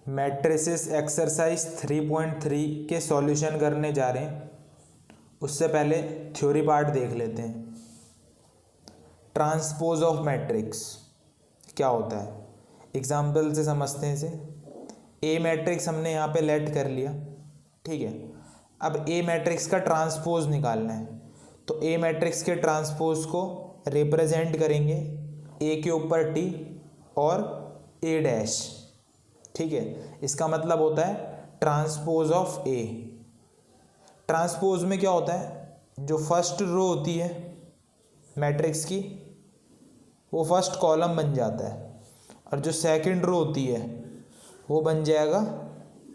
Matrices exercise 3.3 के solution करने जा रहे हैं। उससे पहले थ्योरी पार्ट देख लेते हैं। ट्रांसपोज ऑफ मैट्रिक्स क्या होता है, एग्जाम्पल से समझते हैं इसे। ए मैट्रिक्स हमने यहाँ पे लेट कर लिया, ठीक है। अब ए मैट्रिक्स का ट्रांसपोज निकालना है, तो ए मैट्रिक्स के ट्रांसपोज को रिप्रेजेंट करेंगे ए के ऊपर टी और ए डैश, ठीक है। इसका मतलब होता है ट्रांसपोज ऑफ ए। ट्रांसपोज में क्या होता है, जो फर्स्ट रो होती है मैट्रिक्स की वो फर्स्ट कॉलम बन जाता है, और जो सेकंड रो होती है वो बन जाएगा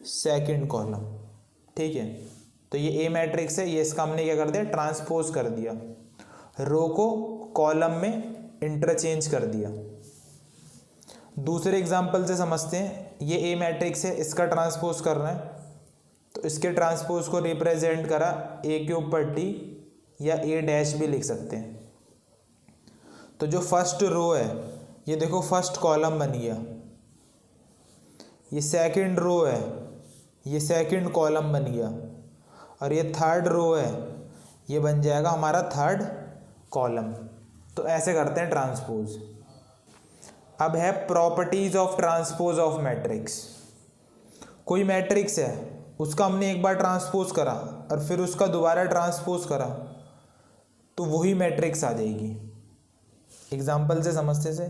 सेकंड कॉलम, ठीक है। तो ये ए मैट्रिक्स है, ये इसका हमने क्या कर दिया, ट्रांसपोज कर दिया, रो को कॉलम में इंटरचेंज कर दिया। दूसरे एग्जाम्पल से समझते हैं। ये ए मैट्रिक्स है, इसका ट्रांसपोज करना है, तो इसके ट्रांसपोज को रिप्रेजेंट करा ए के ऊपर टी या ए डैश भी लिख सकते हैं। तो जो फर्स्ट रो है ये देखो फर्स्ट कॉलम बन गया, ये सेकंड रो है ये सेकंड कॉलम बन गया, और ये थर्ड रो है ये बन जाएगा हमारा थर्ड कॉलम। तो ऐसे करते हैं ट्रांसपोज। अब है properties of transpose of matrix. कोई मैट्रिक्स है, उसका हमने एक बार ट्रांसपोज करा और फिर उसका दोबारा ट्रांसपोज करा तो वही मैट्रिक्स आ जाएगी। एग्जाम्पल से समझते से,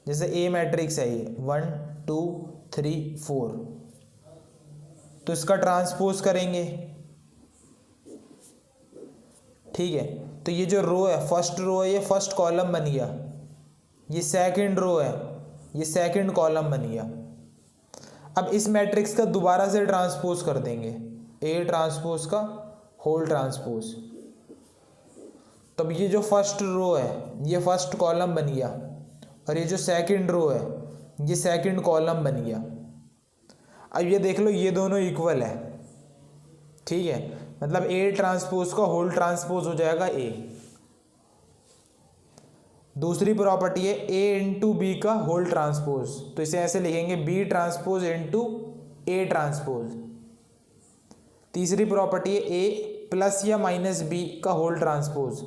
जैसे ए मैट्रिक्स है ये 1 2 3 4, तो इसका ट्रांसपोज करेंगे, ठीक है। तो ये जो रो है फर्स्ट रो है ये फर्स्ट कॉलम बन गया, ये सेकंड रो है ये सेकंड कॉलम बन गया। अब इस मैट्रिक्स का दोबारा से ट्रांसपोज कर देंगे, ए ट्रांसपोज का होल ट्रांसपोज। तब ये जो फर्स्ट रो है ये फर्स्ट कॉलम बन गया, और ये जो सेकंड रो है ये सेकंड कॉलम बन गया। अब ये देख लो ये दोनों इक्वल है, ठीक है। मतलब ए ट्रांसपोज का होल ट्रांसपोज हो जाएगा ए। दूसरी प्रॉपर्टी है ए इंटू बी का होल ट्रांसपोज, तो इसे ऐसे लिखेंगे B transpose into A transpose. तीसरी प्रॉपर्टी है ए प्लस या माइनस बी का होल ट्रांसपोज,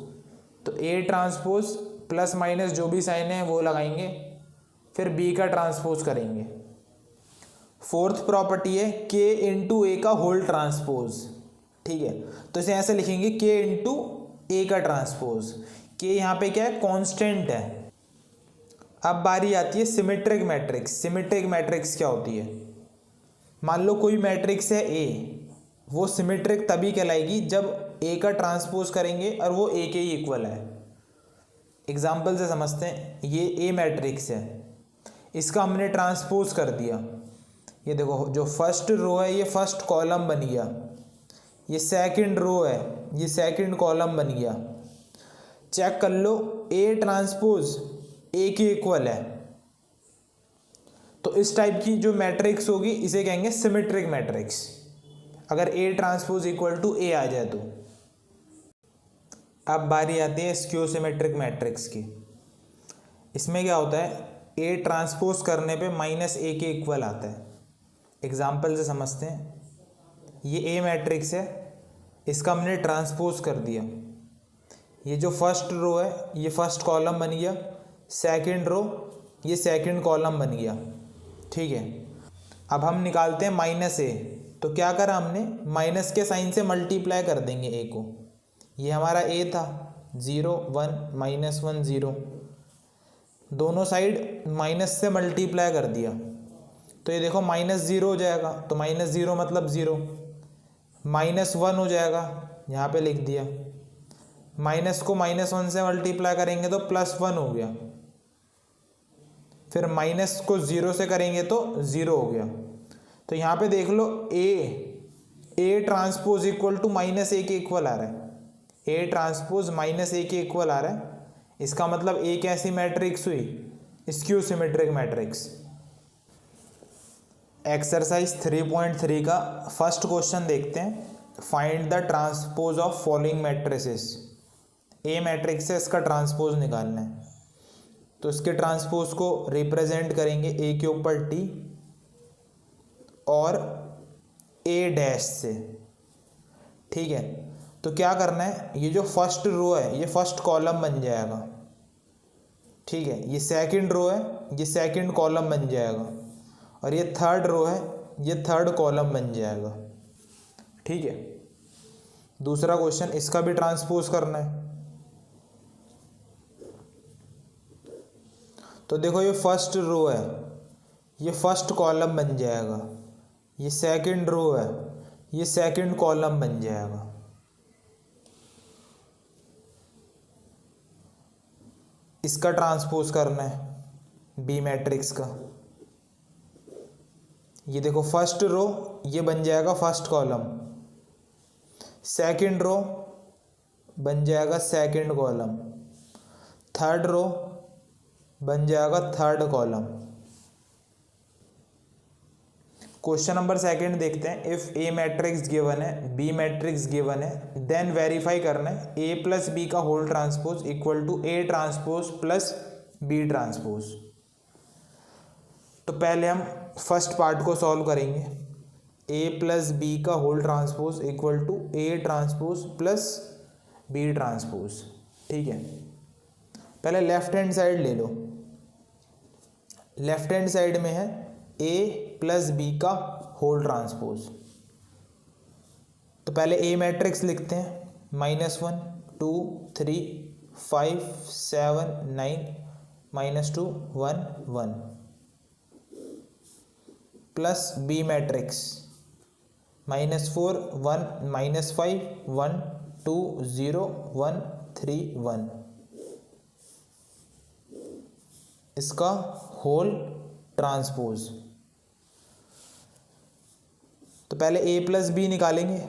तो ए ट्रांसपोज प्लस माइनस जो भी साइन है वो लगाएंगे, फिर बी का ट्रांसपोज करेंगे। फोर्थ प्रॉपर्टी है के इंटू ए का होल ट्रांसपोज, ठीक है। तो इसे ऐसे लिखेंगे के इंटू ए का ट्रांसपोज। के यहाँ पे क्या है, कांस्टेंट है। अब बारी आती है सिमेट्रिक मैट्रिक्स। सिमेट्रिक मैट्रिक्स क्या होती है, मान लो कोई मैट्रिक्स है ए, वो सिमेट्रिक तभी कहलाएगी जब ए का ट्रांसपोज करेंगे और वो ए के ही इक्वल है। एग्जाम्पल से समझते हैं। ये ए मैट्रिक्स है, इसका हमने ट्रांसपोज कर दिया, ये देखो जो फर्स्ट रो है ये फर्स्ट कॉलम बन गया, ये सेकंड रो है ये सेकंड कॉलम बन गया। चेक कर लो ए ट्रांसपोज ए के इक्वल है, तो इस टाइप की जो मैट्रिक्स होगी इसे कहेंगे सिमेट्रिक मैट्रिक्स, अगर ए ट्रांसपोज इक्वल टू ए आ जाए तो। अब बारी आती है स्क्यूसिमेट्रिक मैट्रिक्स की। इसमें क्या होता है, ए ट्रांसपोज करने पे माइनस ए के इक्वल आता है। एग्जाम्पल से समझते हैं। ये ए मैट्रिक्स है, इसका हमने ट्रांसपोज कर दिया, ये जो फर्स्ट रो है ये फर्स्ट कॉलम बन गया, सेकंड रो ये सेकंड कॉलम बन गया, ठीक है। अब हम निकालते हैं माइनस ए, तो क्या करा हमने, माइनस के साइन से मल्टीप्लाई कर देंगे ए को। ये हमारा ए था 0 1 -1 0, दोनों साइड माइनस से मल्टीप्लाई कर दिया, तो ये देखो -0 हो जाएगा, तो -0 मतलब 0, -1 हो जाएगा, यहाँ पे लिख दिया। माइनस को -1 से मल्टीप्लाई करेंगे तो +1 हो गया, फिर माइनस को 0 से करेंगे तो 0 हो गया। तो यहाँ पे देख लो A transpose equal to minus A के इक्वल आ रहा है, ए ट्रांसपोज माइनस ए के इक्वल आ रहा है। इसका मतलब ए कैसी मैट्रिक्स हुई, स्क्यू सिमेट्रिक मैट्रिक्स। एक्सरसाइज 3.3 का फर्स्ट क्वेश्चन देखते हैं। Find the transpose of following matrices. A matrix है, इसका ट्रांसपोज निकालना है, तो इसके ट्रांसपोज को रिप्रेजेंट करेंगे ए के ऊपर टी और ए डैश से। ठीक है, तो क्या करना है, ये जो फर्स्ट रो है ये फर्स्ट कॉलम बन जाएगा। ठीक है, ये सेकंड रो है, ये सेकंड कॉलम बन जाएगा, और ये थर्ड रो है, ये थर्ड कॉलम बन जाएगा। ठीक है, दूसरा क्वेश्चन, इसका भी ट्रांसपोज करना है। तो देखो ये फर्स्ट रो है, ये फर्स्ट कॉलम बन जाएगा, ये सेकंड रो है, ये सेकंड कॉलम बन जाएगा। इसका ट्रांसपोज करना है बी मैट्रिक्स का। ये देखो फर्स्ट रो ये बन जाएगा फर्स्ट कॉलम, सेकंड रो बन जाएगा सेकंड कॉलम, थर्ड रो बन जाएगा third column. Question number second देखते हैं। इफ ए मैट्रिक्स गिवन है, बी मैट्रिक्स गिवन है, देन वेरीफाई करना है ए प्लस बी का whole transpose equal to A transpose plus B transpose. तो पहले हम फर्स्ट पार्ट को सॉल्व करेंगे। ए प्लस बी का whole transpose equal to A transpose plus B transpose. ठीक है, पहले लेफ्ट हैंड साइड ले लो। लेफ्ट हैंड साइड में है ए प्लस बी का होल ट्रांसपोज। तो पहले ए मैट्रिक्स लिखते हैं, -1 2 3 5 7 9 -2 1 1 प्लस बी मैट्रिक्स -4 1 -5 1 2 0 1 3 1, इसका होल ट्रांसपोज। तो पहले ए प्लस बी निकालेंगे।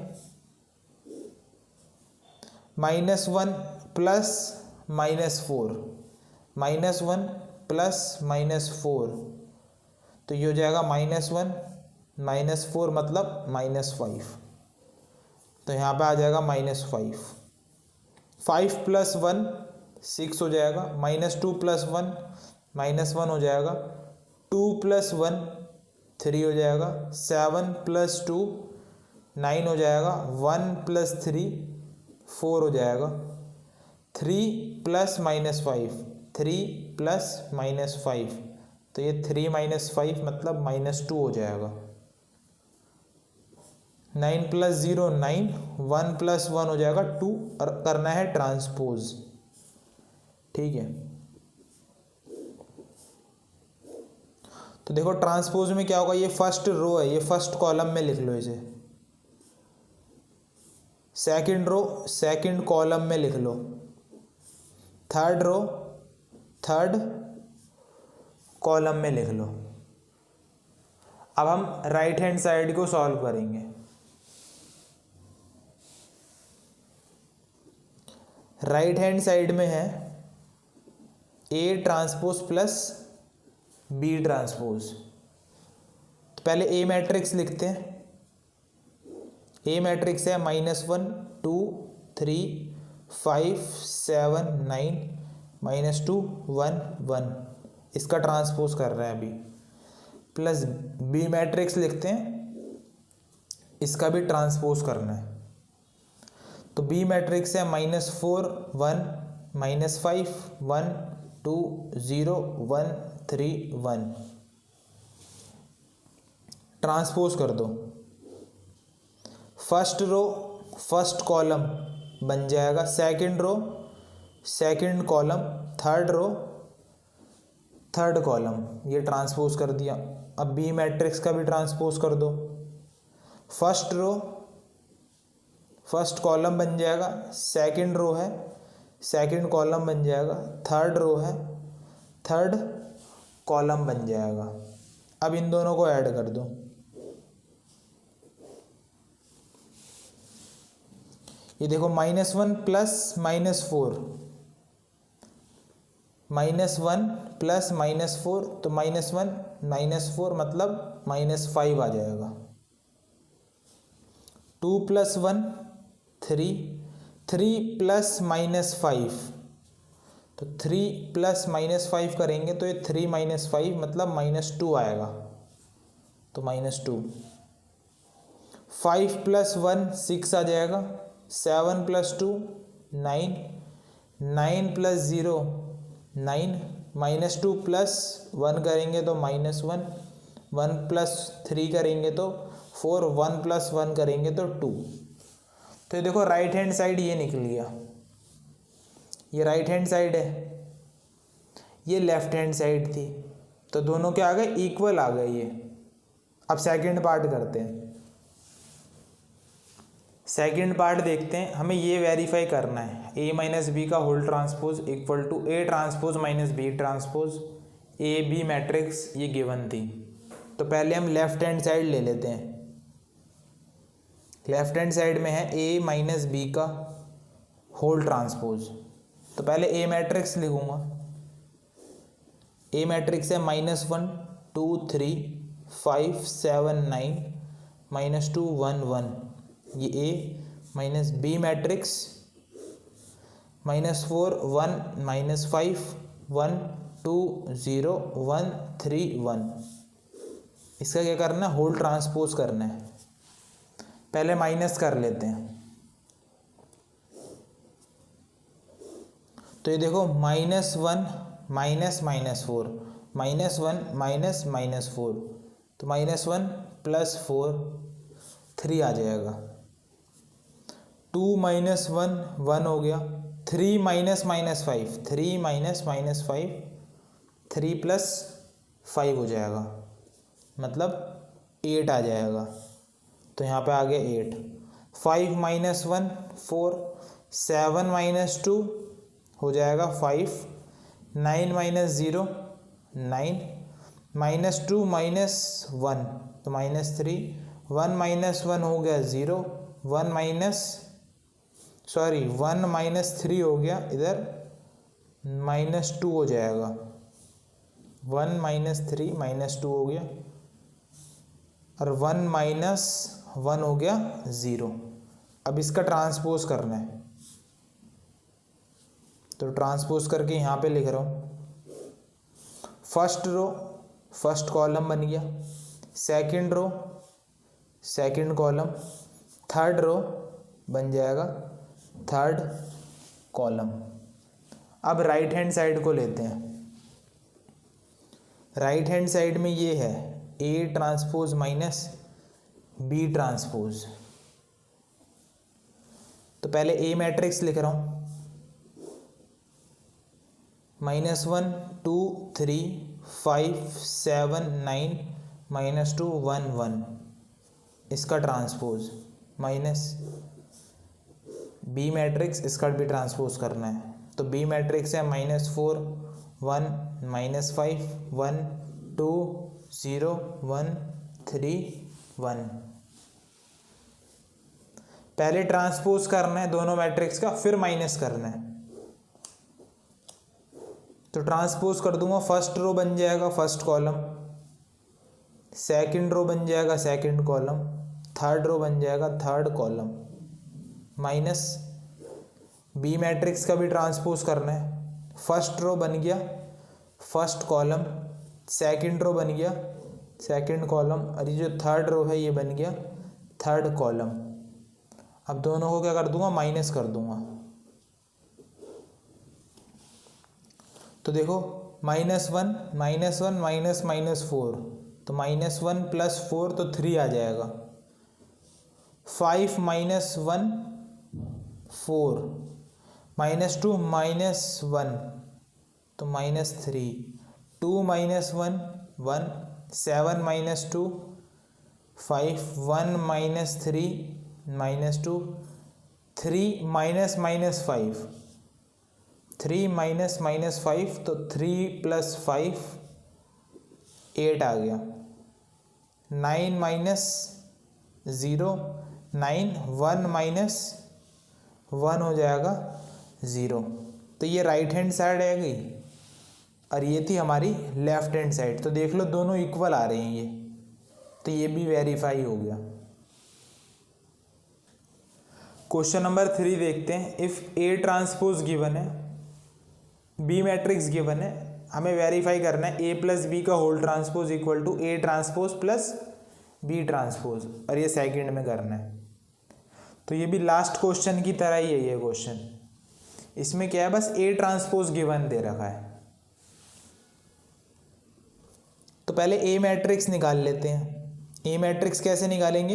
-1 प्लस -4, -1 प्लस -4, तो ये हो जाएगा -1 -4 मतलब -5, तो यहाँ पे आ जाएगा -5। 5 प्लस 1 6 हो जाएगा, -2 प्लस 1 -1 हो जाएगा, 2 प्लस 1 3 हो जाएगा, 7 प्लस 2 9 हो जाएगा, 1 प्लस 3 4 हो जाएगा, 3 प्लस -5 3 प्लस -5, तो ये 3 -5 मतलब -2 हो जाएगा। 9 प्लस 0 9, 1 प्लस 1 हो जाएगा 2, और करना है ट्रांसपोज। ठीक है, तो देखो ट्रांसपोज में क्या होगा, ये फर्स्ट रो है, ये फर्स्ट कॉलम में लिख लो इसे, सेकंड रो सेकंड कॉलम में लिख लो, थर्ड रो थर्ड कॉलम में लिख लो। अब हम राइट हैंड साइड को सॉल्व करेंगे। राइट हैंड साइड में है A transpose plus B transpose. तो पहले ए मैट्रिक्स लिखते हैं। ए मैट्रिक्स है -1 2 3 5 7 9 -2 1 1, इसका ट्रांसपोज कर रहे हैं अभी, प्लस बी मैट्रिक्स लिखते हैं, इसका भी ट्रांसपोज करना है। तो बी मैट्रिक्स है -4 1 -5 1 2 0 1 3 1, ट्रांसपोज कर दो। फर्स्ट रो फर्स्ट कॉलम बन जाएगा, second row second column, third row third column, ये ट्रांसपोज कर दिया। अब बी मैट्रिक्स का भी ट्रांसपोज कर दो। फर्स्ट रो फर्स्ट कॉलम बन जाएगा, सेकंड रो है सेकंड कॉलम बन जाएगा, थर्ड रो है थर्ड कॉलम बन जाएगा। अब इन दोनों को ऐड कर दो। ये देखो -1 प्लस -4, -1 प्लस -4, तो -1 -4 मतलब -5 आ जाएगा। 2 प्लस 1 3, 3 प्लस -5, तो 3 प्लस -5 करेंगे तो ये 3 - 5 मतलब -2 आएगा। तो -2। 5 + 1 6 आ जाएगा। 7 + 2 9। 9 + 0 9। -2 + 1 करेंगे तो -1। 1 + 3 करेंगे तो 4। 1 + 1 करेंगे तो 2। तो ये देखो राइट हैंड साइड ये निकल गया, ये राइट हैंड साइड है, ये लेफ्ट हैंड साइड थी, तो दोनों क्या आ गए, इक्वल आ गए ये। अब सेकंड पार्ट करते हैं। सेकंड पार्ट देखते हैं, हमें ये वेरीफाई करना है A माइनस बी का whole transpose equal to A transpose minus B transpose. A B matrix ये गिवन थी, तो पहले हम लेफ्ट हैंड साइड ले लेते हैं। लेफ्ट हैंड साइड में है A माइनस बी का होल ट्रांसपोज, तो पहले A मैट्रिक्स लिखूंगा। A मैट्रिक्स है -1 2 3 5 7 9 -2 1 1, ये A माइनस बी मैट्रिक्स -4 1 -5 1 2 0 1 3 1। इसका क्या करना है, होल ट्रांसपोज करना है। पहले माइनस कर लेते हैं, तो ये देखो -1 -4 -1 -4, तो -1 + 4 3 आ जाएगा। 2 - 1 1 हो गया। 3 - -5 3 -5 3 + 5 हो जाएगा, मतलब 8 आ जाएगा, तो यहाँ पे आ गया 8। 5 - 1 4 7 - 2 हो जाएगा 5। 9 - 0 9 -2 -1 तो -3। 1 - 1 हो गया 0। 1 -3 हो गया, इधर -2 हो जाएगा। 1 - 3 -2 हो गया, और 1 - 1 हो गया 0। अब इसका ट्रांसपोज करना है, तो ट्रांसपोज करके यहाँ पे लिख रहा हूँ। फर्स्ट रो फर्स्ट कॉलम बन गया, second row second column, third row बन जाएगा थर्ड कॉलम। अब राइट हैंड साइड को लेते हैं। राइट हैंड साइड में ये है A transpose minus B transpose, तो पहले A मैट्रिक्स लिख रहा हूँ। -1 2 3 5 7 9 -2 1 1, इसका ट्रांसपोज माइनस B मैट्रिक्स, इसका भी ट्रांसपोज करना है, तो B मैट्रिक्स है -4 1 -5 1 2 0 1 3 1। पहले ट्रांसपोज करना है दोनों मैट्रिक्स का, फिर माइनस करना है। तो ट्रांसपोज कर दूंगा, फर्स्ट रो बन जाएगा फर्स्ट कॉलम, सेकंड रो बन जाएगा सेकंड कॉलम, थर्ड रो बन जाएगा third column, minus B matrix का भी ट्रांसपोज करना है। फर्स्ट रो बन गया फर्स्ट कॉलम, सेकंड रो बन गया सेकंड कॉलम, और ये जो थर्ड रो है ये बन गया थर्ड कॉलम। अब दोनों को क्या कर दूंगा, माइनस कर दूंगा। तो देखो -1 -4, तो -1 + 4 तो 3 आ जाएगा। 5 - 1 4, -2 -1 तो -3, 2 - 1 1, 7 - 2 5, 1 - 3 -2, 3 -5 3 -5 तो 3 + 5 8 आ गया। 9 - 0 9, 1 - 1 हो जाएगा 0। तो ये राइट हैंड साइड आ गई, और ये थी हमारी लेफ्ट हैंड साइड। तो देख लो दोनों इक्वल आ रहे हैं ये, तो ये भी वेरीफाई हो गया। क्वेश्चन नंबर 3 देखते हैं। इफ़ A ट्रांसपोज गिवन है, B मैट्रिक्स गिवन है, हमें वेरीफाई करना है A + B का whole transpose equal to A transpose plus B transpose, और ये सेकंड में करना है। तो ये भी लास्ट क्वेश्चन की तरह ही है ये क्वेश्चन। इसमें क्या है, बस ए ट्रांसपोज गिवन दे रखा है। तो पहले ए मैट्रिक्स निकाल लेते हैं। ए मैट्रिक्स कैसे निकालेंगे,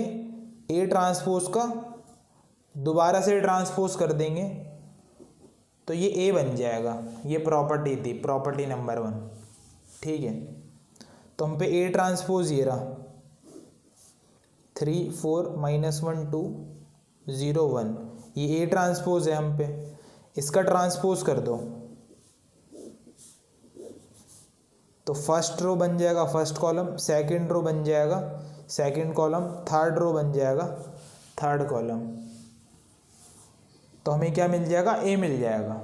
ए ट्रांसपोज का दोबारा से ट्रांसपोज कर देंगे तो ये ए बन जाएगा। ये प्रॉपर्टी थी, प्रॉपर्टी नंबर 1, ठीक है। तो हम पे ए ट्रांसपोज ये रहा 3 4 -1 2 0 1, ये ए ट्रांसपोज है हम पे। इसका ट्रांसपोज कर दो तो फर्स्ट रो बन जाएगा फर्स्ट कॉलम, सेकंड रो बन जाएगा सेकंड कॉलम, थर्ड रो बन जाएगा थर्ड कॉलम। तो हमें क्या मिल जाएगा, ए मिल जाएगा,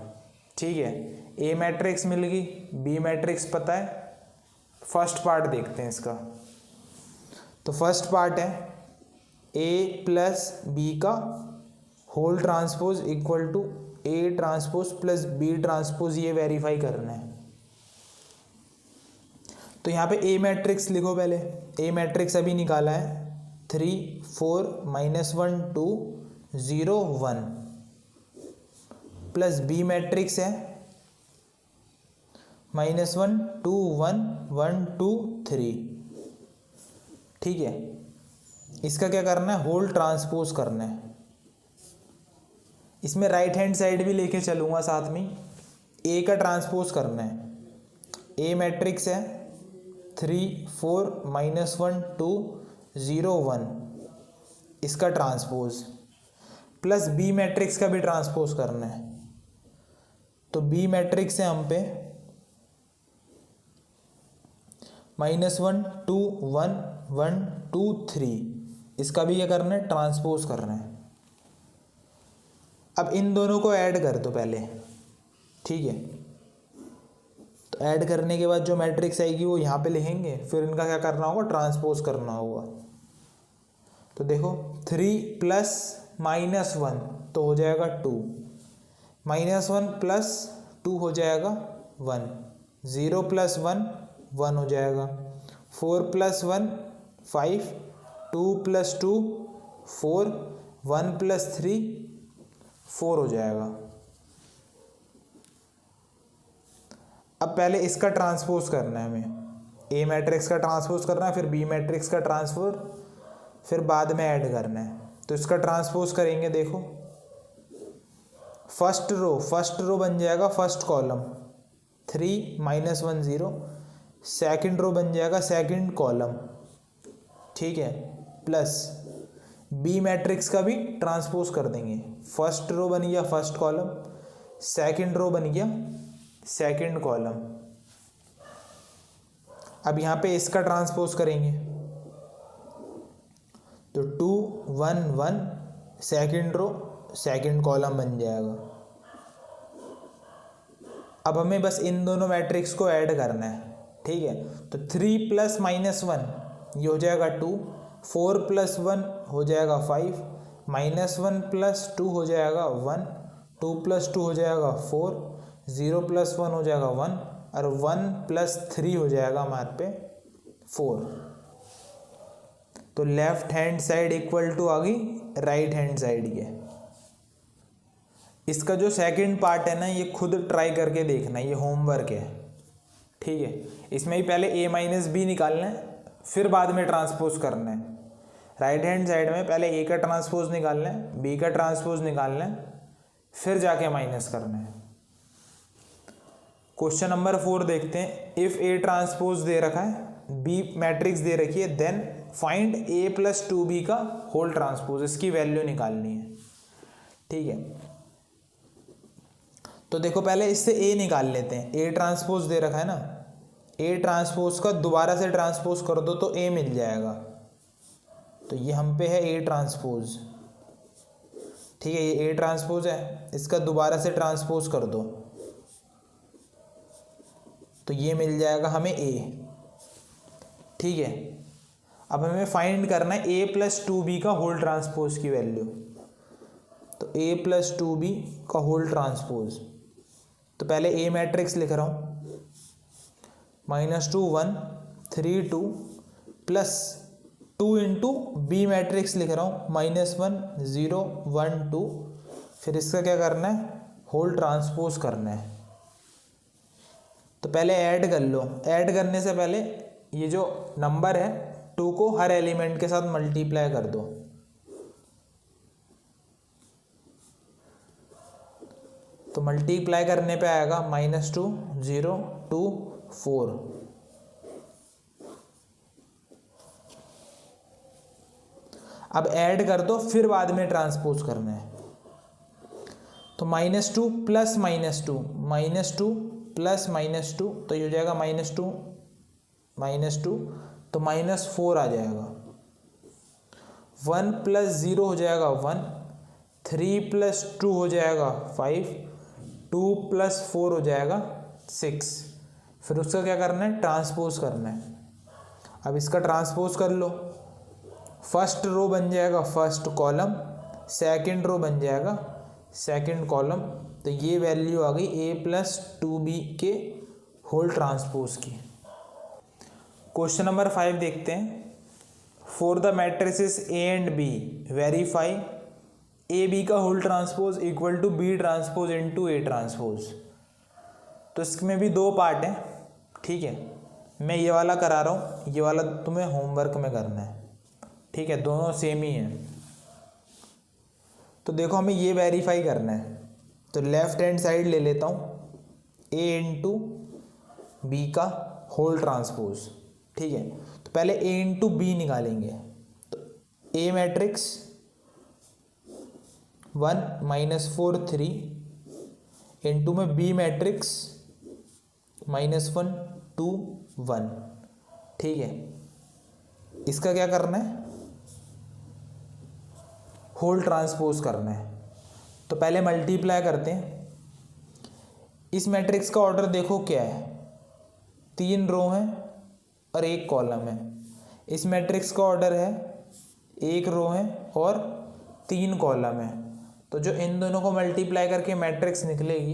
ठीक है। ए मैट्रिक्स मिल गई, बी मैट्रिक्स पता है। फर्स्ट पार्ट देखते हैं इसका। तो फर्स्ट पार्ट है ए प्लस बी का whole transpose equal to A transpose plus B transpose, ये वेरीफाई करना है। तो यहाँ पे ए मैट्रिक्स लिखो पहले। ए मैट्रिक्स अभी निकाला है 3 4 -1 2 0 1, प्लस बी मैट्रिक्स है -1 2 1 1 2 3, ठीक है। इसका क्या करना है, होल ट्रांसपोज करना है। इसमें राइट हैंड साइड भी लेके चलूँगा साथ में। ए का ट्रांसपोज करना है। ए मैट्रिक्स है 3 4 -1 2 0 1, इसका ट्रांसपोज, प्लस बी मैट्रिक्स का भी ट्रांसपोज करना है। तो बी मैट्रिक्स है हम पे -1 2 1 1 2 3, इसका भी ये करना है, ट्रांसपोज करना है। अब इन दोनों को ऐड कर दो पहले, ठीक है। तो ऐड करने के बाद जो मैट्रिक्स आएगी वो यहाँ पे लिखेंगे, फिर इनका क्या करना होगा, ट्रांसपोज करना होगा। तो देखो 3 प्लस -1 तो हो जाएगा 2, -1 प्लस 2 हो जाएगा 1, 0 प्लस 1 1 हो जाएगा, 4 प्लस 1 5, 2 प्लस 2 4, 1 प्लस 3 4 हो जाएगा। अब पहले इसका ट्रांसपोज करना है हमें। ए मैट्रिक्स का ट्रांसपोज करना है, फिर बी मैट्रिक्स का ट्रांसपोज, फिर बाद में ऐड करना है। तो इसका ट्रांसपोज करेंगे, देखो फर्स्ट रो बन जाएगा फर्स्ट कॉलम 3 -1 0, सेकंड रो बन जाएगा सेकंड कॉलम, ठीक है, प्लस बी मैट्रिक्स का भी ट्रांसपोज कर देंगे। फर्स्ट रो बन गया फर्स्ट कॉलम, सेकंड रो बन गया सेकंड कॉलम। अब यहाँ पे इसका ट्रांसपोज करेंगे तो 2 1 1 सेकंड रो सेकंड कॉलम बन जाएगा। अब हमें बस इन दोनों मैट्रिक्स को ऐड करना है, ठीक है। तो 3 प्लस -1 ये हो जाएगा 2, 4 प्लस 1 हो जाएगा 5, -1 प्लस 2 हो जाएगा 1, 2 प्लस 2 हो जाएगा 4, 0 प्लस 1 हो जाएगा 1, और 1 प्लस 3 हो जाएगा हमारे पे 4। तो left hand side equal to आ गई राइट हैंड साइड के। इसका जो सेकंड पार्ट है ना, ये खुद ट्राई करके देखना, ये होमवर्क है, ठीक है। इसमें ही पहले a माइनस बी निकालना है, फिर बाद में ट्रांसपोज करना है। राइट हैंड साइड में पहले a का ट्रांसपोज निकालना है, b का ट्रांसपोज निकालना है, फिर जाके माइनस करना है। क्वेश्चन नंबर 4 देखते हैं। इफ a ट्रांसपोज दे रखा है, b मैट्रिक्स दे रखी है, then find a plus 2b का होल ट्रांसपोज, इसकी वैल्यू निकालनी है, ठीक है। तो देखो पहले इससे a निकाल लेते हैं। a ट्रांसपोज दे रखा है ना, a ट्रांसपोज का दोबारा से ट्रांसपोज कर दो तो a मिल जाएगा। तो ये हम पे है a ट्रांसपोज, ठीक है, ये a ट्रांसपोज है, इसका दोबारा से ट्रांसपोज कर दो तो ये मिल जाएगा हमें a, ठीक है। अब हमें फाइंड करना है a प्लस 2b का होल ट्रांसपोज की वैल्यू। तो a प्लस 2b का होल ट्रांसपोज, तो पहले a मैट्रिक्स लिख रहा हूँ -2 1 3 2 प्लस 2 इंटू बी मैट्रिक्स लिख रहा हूँ, -1 0 1 2, फिर इसका क्या करना है, होल ट्रांसपोज करना है। तो पहले ऐड कर लो, ऐड करने से पहले ये जो नंबर है 2 को हर एलिमेंट के साथ मल्टीप्लाई कर दो। तो मल्टीप्लाई करने पे आएगा -2 0 2 4। अब ऐड कर दो, फिर बाद में ट्रांसपोज करना है। तो -2 प्लस -2 -2 प्लस -2, तो ये हो जाएगा -2 -2, तो -4 आ जाएगा। 1 प्लस 0 हो जाएगा 1, 3 प्लस 2 हो जाएगा 5, 2 प्लस 4 हो जाएगा 6। फिर उसका क्या करना है, ट्रांसपोज करना है। अब इसका ट्रांसपोज कर लो। फर्स्ट रो बन जाएगा फर्स्ट कॉलम, सेकंड रो बन जाएगा सेकंड कॉलम। तो ये वैल्यू आ गई a+2b के होल ट्रांसपोज की। क्वेश्चन नंबर 5 देखते हैं। For the matrices A and B verify AB का whole transpose equal to B transpose into A transpose. तो इसमें भी दो पार्ट हैं, ठीक है। मैं ये वाला करा रहा हूँ, ये वाला तुम्हें होमवर्क में करना है, ठीक है, दोनों सेम ही हैं। तो देखो हमें ये वेरीफाई करना है। तो लेफ्ट हैंड साइड ले लेता हूँ, A इंटू बी का होल ट्रांसपोज, ठीक है। तो पहले A इंटू बी निकालेंगे। तो A मैट्रिक्स 1 -4 3 इंटू में B मैट्रिक्स -1 2 1, ठीक है। इसका क्या करना है, होल ट्रांसपोज करना है। तो पहले मल्टीप्लाई करते हैं। इस मैट्रिक्स का ऑर्डर देखो क्या है, 3 रो हैं और 1 कॉलम है। इस मैट्रिक्स का ऑर्डर है 1 रो है और 3 कॉलम है। तो जो इन दोनों को मल्टीप्लाई करके मैट्रिक्स निकलेगी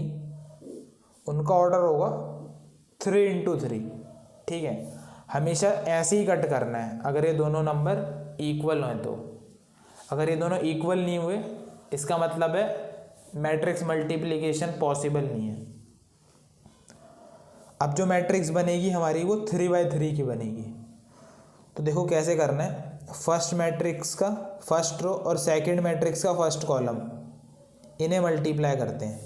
उनका ऑर्डर होगा 3 इंटू 3, ठीक है। हमेशा ऐसे ही कट करना है अगर ये दोनों नंबर इक्वल हैं। तो अगर ये दोनों इक्वल नहीं हुए इसका मतलब है मैट्रिक्स मल्टीप्लिकेशन पॉसिबल नहीं है। अब जो मैट्रिक्स बनेगी हमारी वो 3/3 की बनेगी। तो देखो कैसे करना है। फर्स्ट मैट्रिक्स का फर्स्ट रो और सेकंड मैट्रिक्स का फर्स्ट कॉलम, इन्हें मल्टीप्लाई करते हैं।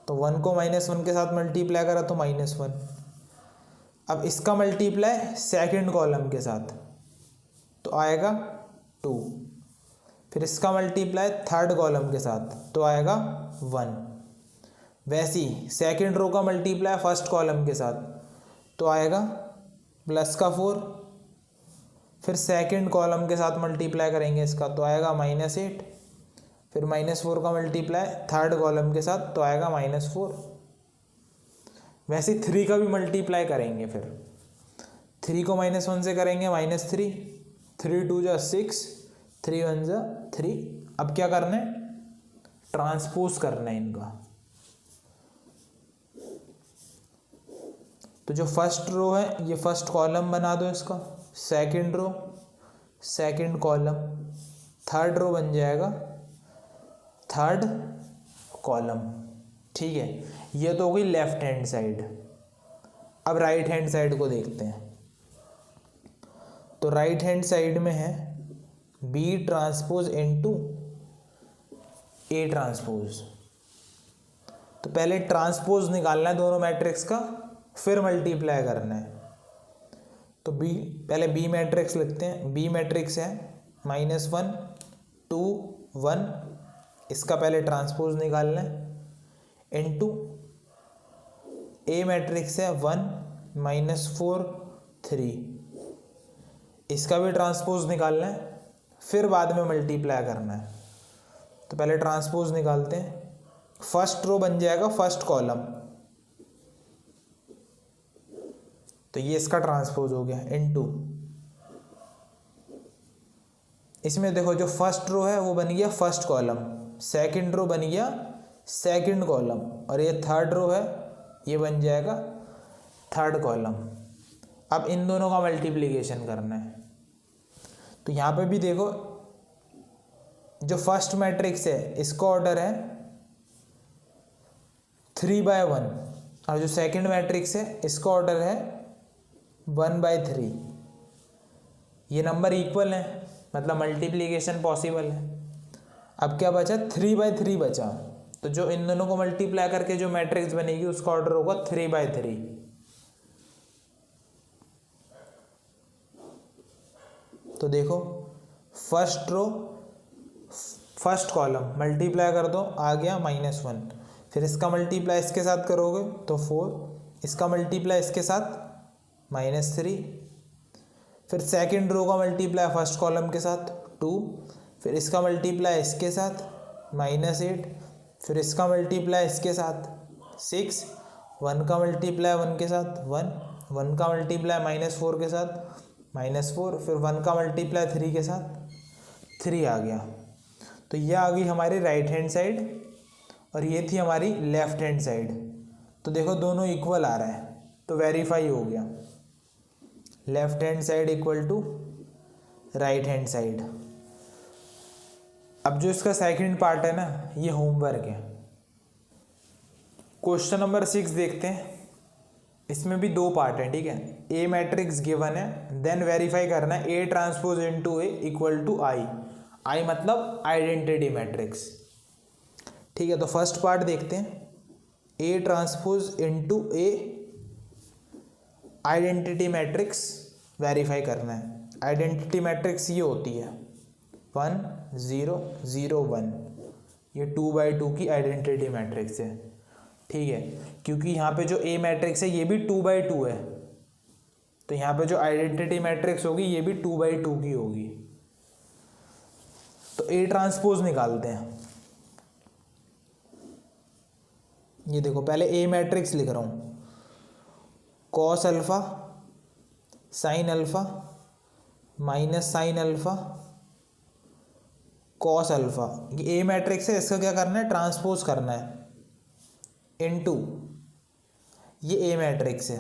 तो 1 को -1 के साथ मल्टीप्लाई करा तो -1। अब इसका मल्टीप्लाई सेकंड कॉलम के साथ तो आएगा 2। फिर इसका मल्टीप्लाई थर्ड कॉलम के साथ तो आएगा 1। वैसे ही सेकेंड रो का मल्टीप्लाई फर्स्ट कॉलम के साथ तो आएगा +4। फिर सेकेंड कॉलम के साथ मल्टीप्लाई करेंगे इसका तो आएगा -8। फिर -4 का मल्टीप्लाई थर्ड कॉलम के साथ तो आएगा -4। वैसे 3 का भी मल्टीप्लाई करेंगे। फिर 3 को -1 से करेंगे -3, 3 2 जा 6, 3 1 जा 3। अब क्या करना है, ट्रांसपोज करना है इनका। तो जो फर्स्ट रो है ये फर्स्ट कॉलम बना दो इसका, second row second column, third row बन जाएगा थर्ड कॉलम, ठीक है। ये तो हो गई लेफ्ट हैंड साइड। अब राइट हैंड साइड को देखते हैं। तो राइट हैंड साइड में है B transpose into A transpose. तो पहले ट्रांसपोज निकालना है दोनों मैट्रिक्स का, फिर मल्टीप्लाई करना है। तो पहले B मैट्रिक्स लिखते हैं। B मैट्रिक्स है -1 2 1, इसका पहले ट्रांसपोज निकालना है। इनटू A मैट्रिक्स है 1 -4 3, इसका भी ट्रांसपोज निकालना है, फिर बाद में मल्टीप्लाई करना है। तो पहले ट्रांसपोज निकालते हैं। फर्स्ट रो बन जाएगा फर्स्ट कॉलम, तो ये इसका ट्रांसपोज हो गया इनटू। इसमें देखो जो फर्स्ट रो है वो बन गया फर्स्ट कॉलम, सेकंड रो बन गया सेकंड कॉलम, और ये थर्ड रो है ये बन जाएगा थर्ड कॉलम। अब इन दोनों का मल्टीप्लिकेशन करना है। तो यहाँ पे भी देखो जो फर्स्ट मैट्रिक्स है इसका ऑर्डर है 3/1 और जो सेकंड मैट्रिक्स है इसका ऑर्डर है 1/3। ये नंबर इक्वल है, मतलब मल्टीप्लिकेशन पॉसिबल है। अब क्या बचा, 3/3 बचा। तो जो इन दोनों को मल्टीप्लाई करके जो मैट्रिक्स बनेगी उसका ऑर्डर होगा 3/3। तो देखो first row first column multiply कर दो, आ गया -1। फिर इसका मल्टीप्लाई इसके साथ करोगे तो 4, इसका मल्टीप्लाई इसके साथ -3। फिर सेकंड रो का मल्टीप्लाई फर्स्ट कॉलम के साथ 2, फिर इसका मल्टीप्लाई इसके साथ -8, फिर इसका मल्टीप्लाई इसके साथ 6, 1 का मल्टीप्लाई 1 के साथ 1, 1 का मल्टीप्लाई -4 के साथ -4, फिर 1 का मल्टीप्लाई 3 के साथ 3 आ गया। तो ये आ गई हमारी राइट हैंड साइड और ये थी हमारी लेफ्ट हैंड साइड। तो देखो दोनों इक्वल आ रहा है, तो वेरीफाई हो गया। Left hand side equal to right hand side. अब जो इसका सेकंड पार्ट है ना, ये होमवर्क है। क्वेश्चन नंबर 6 देखते हैं। इसमें भी 2 पार्ट हैं, ठीक है। ए मैट्रिक्स गिवन है, देन वेरीफाई करना है A transpose into A equal to I. I मतलब आइडेंटिटी मैट्रिक्स, ठीक है। तो फर्स्ट पार्ट देखते हैं, ए ट्रांसपोज इनटू ए आइडेंटिटी मैट्रिक्स वेरीफाई करना है। आइडेंटिटी मैट्रिक्स ये होती है 1 0 0 1, ये 2/2 की आइडेंटिटी मैट्रिक्स है, ठीक है। क्योंकि यहाँ पे जो ए मैट्रिक्स है ये भी 2/2 है, तो यहाँ पे जो आइडेंटिटी मैट्रिक्स होगी ये भी 2/2 की होगी। तो ए ट्रांसपोज निकालते हैं। ये देखो पहले ए मैट्रिक्स लिख रहा हूँ, cos alpha sine alpha minus sine alpha cos alpha. ये ए मैट्रिक्स है, इसका क्या करना है, ट्रांसपोज करना है इनटू ये ए मैट्रिक्स है।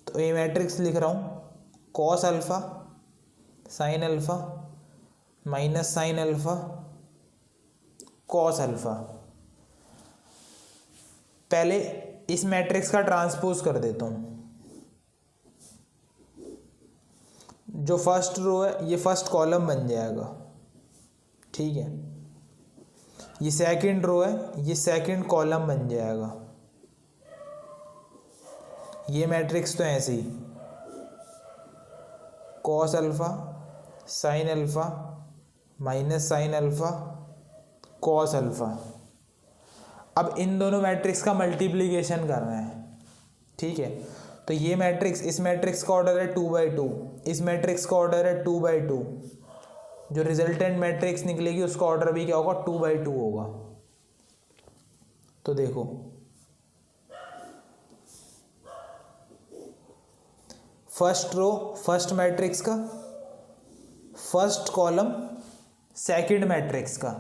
तो ए मैट्रिक्स लिख रहा हूँ, cos alpha sine alpha minus sine alpha cos alpha. पहले इस मैट्रिक्स का ट्रांसपोज कर देता हूँ। जो फर्स्ट रो है ये फर्स्ट कॉलम बन जाएगा, ठीक है। ये सेकंड रो है, ये सेकंड कॉलम बन जाएगा। ये मैट्रिक्स तो ऐसे ही, cos alpha sine alpha minus sine alpha cos alpha. अब इन दोनों मैट्रिक्स का मल्टीप्लिकेशन करना है, ठीक है। तो ये मैट्रिक्स, इस मैट्रिक्स का ऑर्डर है 2/2, इस मैट्रिक्स का ऑर्डर है 2/2। जो रिजल्टेंट मैट्रिक्स निकलेगी उसका ऑर्डर भी क्या होगा, 2/2 होगा। तो देखो फर्स्ट रो फर्स्ट मैट्रिक्स का, फर्स्ट कॉलम सेकंड मैट्रिक्स का,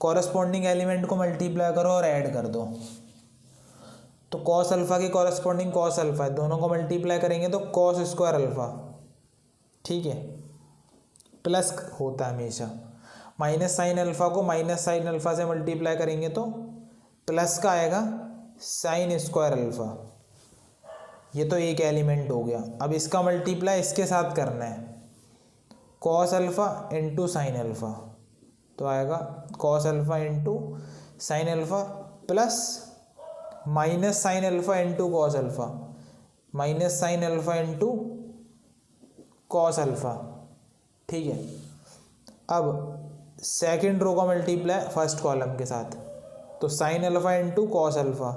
कॉरस्पॉन्डिंग एलिमेंट को मल्टीप्लाई करो और ऐड कर दो। तो कॉस अल्फा के कॉरस्पॉन्डिंग कॉस अल्फा है, दोनों को मल्टीप्लाई करेंगे तो कॉस स्क्वायर अल्फा, ठीक है। प्लस होता है हमेशा। माइनस साइन अल्फा को माइनस साइन अल्फा से मल्टीप्लाई करेंगे तो प्लस का आएगा साइन स्क्वायर अल्फा। ये तो एक एलिमेंट हो गया। अब इसका मल्टीप्लाई इसके साथ करना है, cos alpha into sine alpha, तो आएगा cos alpha into sine alpha plus minus sine alpha into cos alpha minus sine alpha into cos alpha, ठीक है। अब सेकेंड रो का मल्टीप्लाई फर्स्ट कॉलम के साथ, तो sine alpha into cos alpha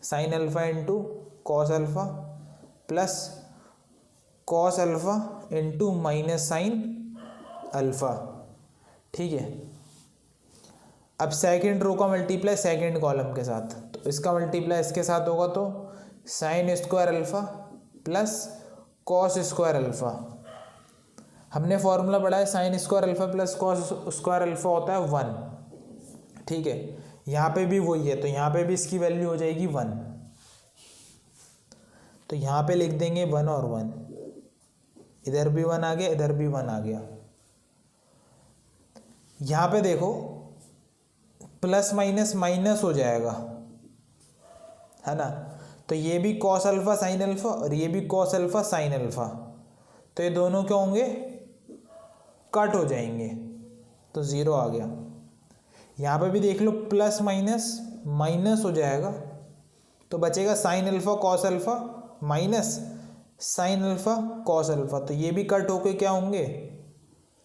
sine alpha into cos alpha plus cos alpha into minus sine alpha, ठीक है। अब सेकेंड रो का मल्टीप्लाई सेकेंड कॉलम के साथ, तो इसका मल्टीप्लाई इसके साथ होगा तो sine square alpha plus cos square alpha. हमने फॉर्मूला पढ़ा है, sine square alpha plus cos square alpha होता है 1, ठीक है। यहाँ पे भी वही है, तो यहाँ पे भी इसकी वैल्यू हो जाएगी 1। तो यहाँ पे लिख देंगे 1 और 1, इधर भी 1 आ गया, इधर भी 1 आ गया। यहाँ पे देखो प्लस माइनस माइनस हो जाएगा, है ना। तो ये भी कॉस अल्फा साइन अल्फा और ये भी कॉस अल्फा साइन अल्फा, तो ये दोनों क्या होंगे, कट हो जाएंगे, तो 0 आ गया। यहाँ पे भी देख लो प्लस माइनस माइनस हो जाएगा, तो बचेगा sign alpha cos alpha minus sine alpha cos alpha, तो ये भी कट होके क्या होंगे,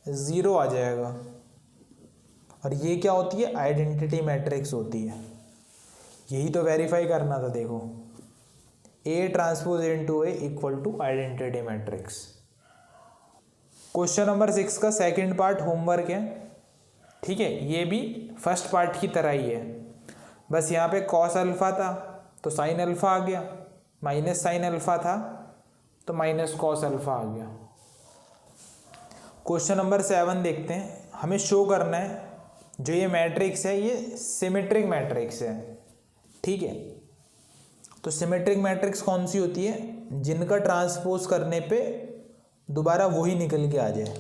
0 आ जाएगा। और ये क्या होती है, आइडेंटिटी मैट्रिक्स होती है। यही तो वेरीफाई करना था। देखो A transpose into A equal to identity matrix. Question number 6 का सेकंड पार्ट होमवर्क है, ठीक है। ये भी फर्स्ट पार्ट की तरह ही है, बस यहाँ पे कॉस अल्फा था तो साइन अल्फा आ गया, माइनस साइन अल्फा था तो माइनस कॉस अल्फा आ गया। क्वेश्चन नंबर 7 देखते हैं। हमें शो करना है जो ये मैट्रिक्स है ये सिमेट्रिक मैट्रिक्स है, ठीक है। तो सिमेट्रिक मैट्रिक्स कौन सी होती है, जिनका ट्रांसपोज करने पे दोबारा वही निकल के आ जाए,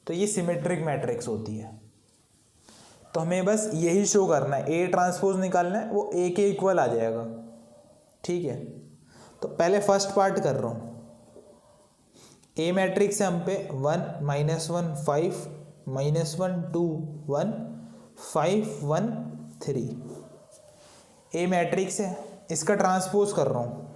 तो ये सिमेट्रिक मैट्रिक्स होती है। तो हमें बस यही शो करना है, ए ट्रांसपोज निकालना है, वो ए के इक्वल आ जाएगा, ठीक है। तो पहले फर्स्ट पार्ट कर रहा हूँ। ए मैट्रिक्स है हम पे 1 -1 5 -1 2 1 5 1 3, ए मैट्रिक्स है, इसका ट्रांसपोज कर रहा हूँ।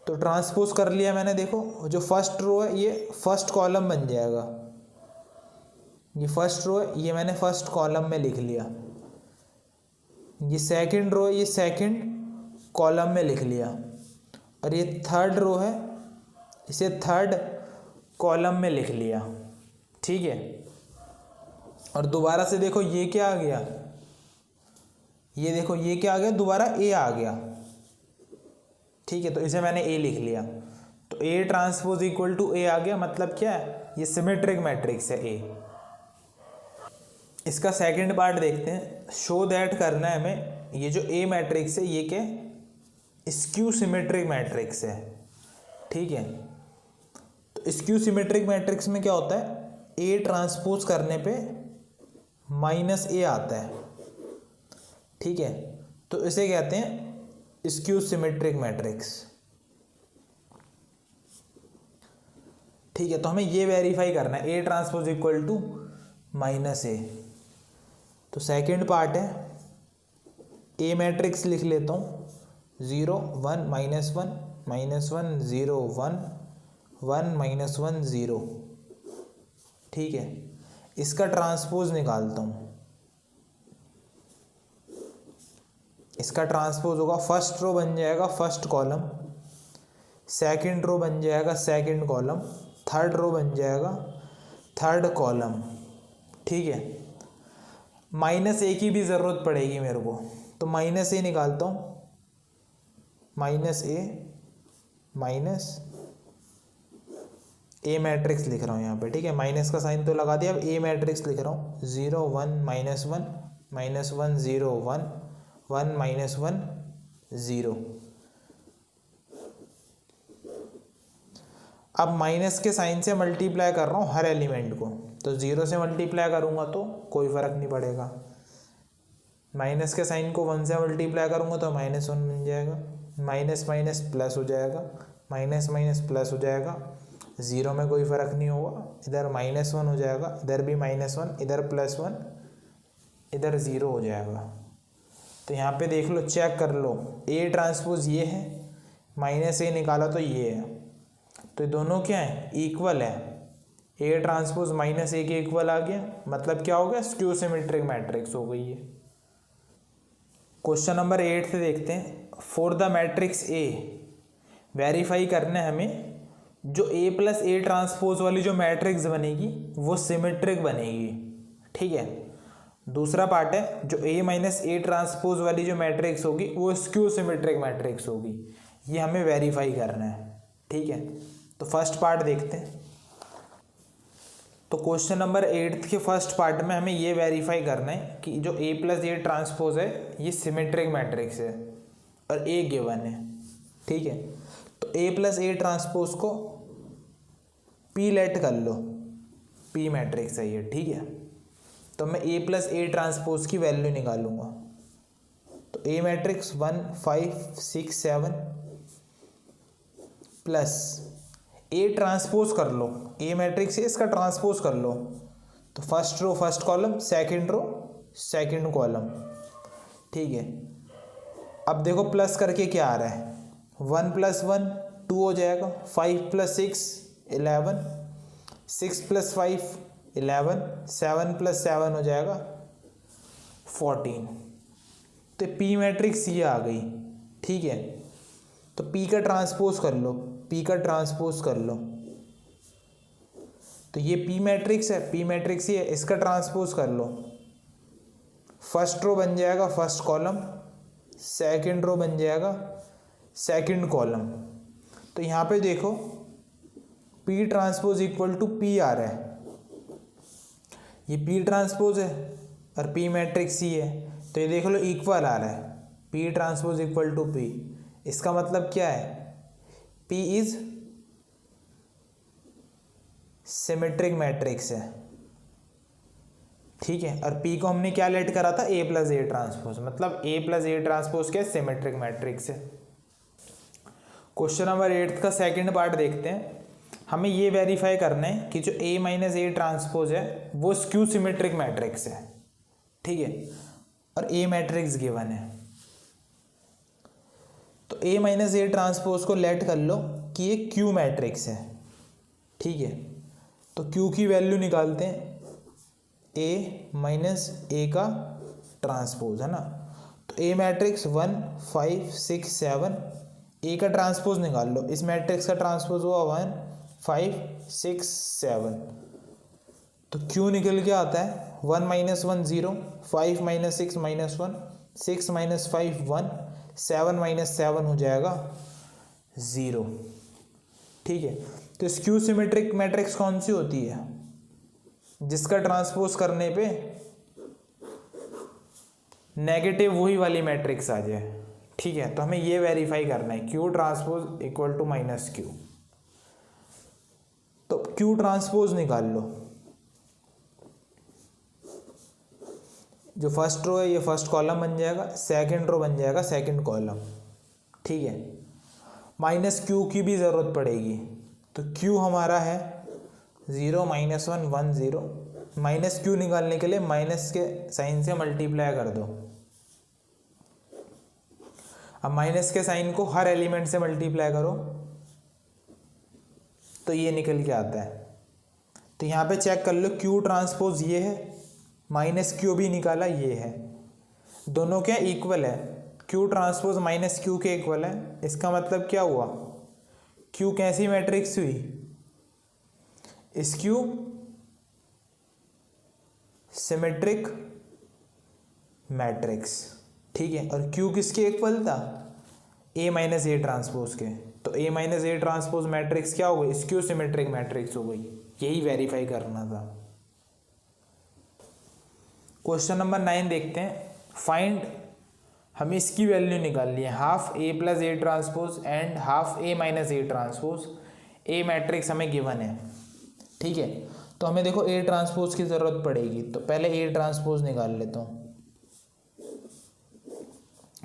तो ट्रांसपोज कर लिया मैंने। देखो जो फर्स्ट रो है ये फर्स्ट कॉलम बन जाएगा, ये फर्स्ट रो है, ये मैंने फर्स्ट कॉलम में लिख लिया। ये सेकंड रो है, ये सेकंड कॉलम में लिख लिया। और ये थर्ड रो है, इसे थर्ड कॉलम में लिख लिया, ठीक है। और दोबारा से देखो ये क्या आ गया, ये देखो ये क्या आ गया, दोबारा ए आ गया, ठीक है। तो इसे मैंने ए लिख लिया, तो ए ट्रांसपोज इक्वल टू ए आ गया। मतलब क्या है, ये सिमेट्रिक मैट्रिक्स है ए। इसका सेकंड पार्ट देखते हैं। शो दैट करना है हमें ये जो ए मैट्रिक्स है ये क्या, स्क्यू सिमेट्रिक मैट्रिक्स है, ठीक है। तो स्क्यू सिमेट्रिक मैट्रिक्स में क्या होता है, ए ट्रांसपोज करने पे माइनस ए आता है, ठीक है। तो इसे कहते हैं स्क्यू सिमेट्रिक मैट्रिक्स, ठीक है। तो हमें ये वेरीफाई करना है, A transpose equal to minus A. तो सेकंड पार्ट है, ए मैट्रिक्स लिख लेता हूँ 0 1 -1 -1 0 1 1 -1 0, ठीक है। इसका ट्रांसपोज निकालता हूँ। इसका ट्रांसपोज होगा, फर्स्ट रो बन जाएगा फर्स्ट कॉलम, सेकंड रो बन जाएगा सेकंड कॉलम, थर्ड रो बन जाएगा थर्ड कॉलम, ठीक है। माइनस ए की भी ज़रूरत पड़ेगी मेरे को, तो माइनस ए निकालता हूँ। Minus A minus A matrix लिख रहा हूँ यहाँ पे, ठीक है। माइनस का साइन तो लगा दिया, अब ए मैट्रिक्स लिख रहा हूँ 0 1 -1 -1 0 1 1 -1 0। अब माइनस के साइन से मल्टीप्लाई कर रहा हूँ हर एलिमेंट को, तो 0 से मल्टीप्लाई करूँगा तो कोई फ़र्क नहीं पड़ेगा। माइनस के साइन को 1 से मल्टीप्लाई करूँगा तो -1 बन जाएगा, माइनस माइनस प्लस हो जाएगा, माइनस माइनस प्लस हो जाएगा, 0 में कोई फ़र्क नहीं होगा, इधर -1 हो जाएगा, इधर भी -1, इधर +1, इधर 0 हो जाएगा। तो यहाँ पे देख लो, चेक कर लो, ए ट्रांसपोज ये है, माइनस ए निकाला तो ये है, तो ये दोनों क्या है, इक्वल है। ए ट्रांसपोज माइनस ए के इक्वल आ गया, मतलब क्या हो गया, स्क्यू सिमेट्रिक मैट्रिक्स हो गई है। क्वेश्चन नंबर 8 से देखते हैं। For the matrix A, verify करना है हमें जो ए प्लस ए ट्रांसपोज वाली जो मैट्रिक्स बनेगी वो सिमेट्रिक बनेगी, ठीक है। दूसरा पार्ट है जो ए माइनस ए ट्रांसपोज वाली जो मैट्रिक्स होगी वो स्क्यू सिमेट्रिक मैट्रिक्स होगी, ये हमें वेरीफाई करना है, ठीक है। तो फर्स्ट पार्ट देखते हैं। तो क्वेश्चन नंबर 8 के फर्स्ट पार्ट में हमें ये वेरीफाई करना है कि जो ए प्लस ए ट्रांसपोज है ये सिमेट्रिक मैट्रिक्स है और ए गिवन है, ठीक है। तो ए प्लस ए ट्रांसपोज को पी लेट कर लो, पी मैट्रिक्स है ये, ठीक है। तो मैं ए प्लस ए ट्रांसपोज की वैल्यू निकालूंगा। तो A matrix 1 5 6 7 plus A transpose कर लो, ए मैट्रिक्स है इसका ट्रांसपोज कर लो। तो first row first column, second row second column, ठीक है। अब देखो प्लस करके क्या आ रहा है, 1 + 1 2 हो जाएगा, 5 + 6 11, 6 + 5 11, 7 + 7 हो जाएगा 14। तो पी मैट्रिक्स ये आ गई, ठीक है। तो पी का ट्रांसपोज कर लो, पी का ट्रांसपोज कर लो। तो ये पी मैट्रिक्स है, पी मैट्रिक्स ये है, इसका ट्रांसपोज कर लो। फर्स्ट रो बन जाएगा फर्स्ट कॉलम, सेकंड रो बन जाएगा सेकंड कॉलम। तो यहाँ पे देखो P transpose equal to P आ रहा है, ये पी ट्रांसपोज है और पी मैट्रिक्स ही है। तो ये देख लो इक्वल आ रहा है, P transpose equal to P. इसका मतलब क्या है, पी इज सिमेट्रिक मैट्रिक्स है, ठीक है। और पी को हमने क्या लेट करा था, ए प्लस ए ट्रांसपोज, मतलब ए प्लस ए ट्रांसपोज क्या सिमेट्रिक मैट्रिक्स है। क्वेश्चन नंबर 8 का सेकंड पार्ट देखते हैं। हमें ये वेरीफाई करना है कि जो ए माइनस ए ट्रांसपोज है वो स्क्यू सिमेट्रिक मैट्रिक्स है, ठीक है। और ए मैट्रिक्स गिवन है। तो ए माइनस ए ट्रांसपोज को लेट कर लो कि ये क्यू मैट्रिक्स है, ठीक है। तो क्यू की वैल्यू निकालते हैं, ए माइनस ए का ट्रांसपोज है ना। तो ए मैट्रिक्स 1 5 6 7, ए का ट्रांसपोज निकाल लो, इस मैट्रिक्स का ट्रांसपोज हुआ 1 5 6 7। तो क्यू निकल के आता है 1 - 1 0, 5 - 6 -1, 6 - 5 1, 7 - 7 हो जाएगा 0, ठीक है। तो स्क्यू सिमेट्रिक मैट्रिक्स कौन सी होती है, जिसका ट्रांसपोज करने पे नेगेटिव वही वाली मैट्रिक्स आ जाए, ठीक है। तो हमें ये वेरीफाई करना है, Q transpose equal to minus Q. तो क्यू ट्रांसपोज निकाल लो, जो फर्स्ट रो है ये फर्स्ट कॉलम बन जाएगा, सेकंड रो बन जाएगा सेकंड कॉलम, ठीक है। माइनस क्यू की भी ज़रूरत पड़ेगी। तो क्यू हमारा है 0 - 1 1 0। माइनस क्यू निकालने के लिए माइनस के साइन से मल्टीप्लाई कर दो। अब माइनस के साइन को हर एलिमेंट से मल्टीप्लाई करो तो ये निकल के आता है। तो यहाँ पे चेक कर लो, क्यू ट्रांसपोज ये है, माइनस क्यू भी निकाला ये है, दोनों क्या इक्वल है, क्यू ट्रांसपोज माइनस क्यू के इक्वल है। इसका मतलब क्या हुआ, क्यू कैसी मैट्रिक्स हुई, स्क्यू सिमेट्रिक मैट्रिक्स, ठीक है। और क्यू किसके इक्वल था, ए माइनस ए ट्रांसपोज के। तो ए माइनस ए ट्रांसपोज मैट्रिक्स क्या हो गई, स्क्यू सिमेट्रिक मैट्रिक्स हो गई। यही वेरीफाई करना था। क्वेश्चन नंबर 9 देखते हैं। फाइंड, हमें इसकी वैल्यू निकालनी है, half A plus A transpose and half A minus A transpose. A matrix हमें गिवन है, ठीक है। तो हमें देखो ए ट्रांसपोज की ज़रूरत पड़ेगी। तो पहले ए ट्रांसपोज निकाल लेता हूँ।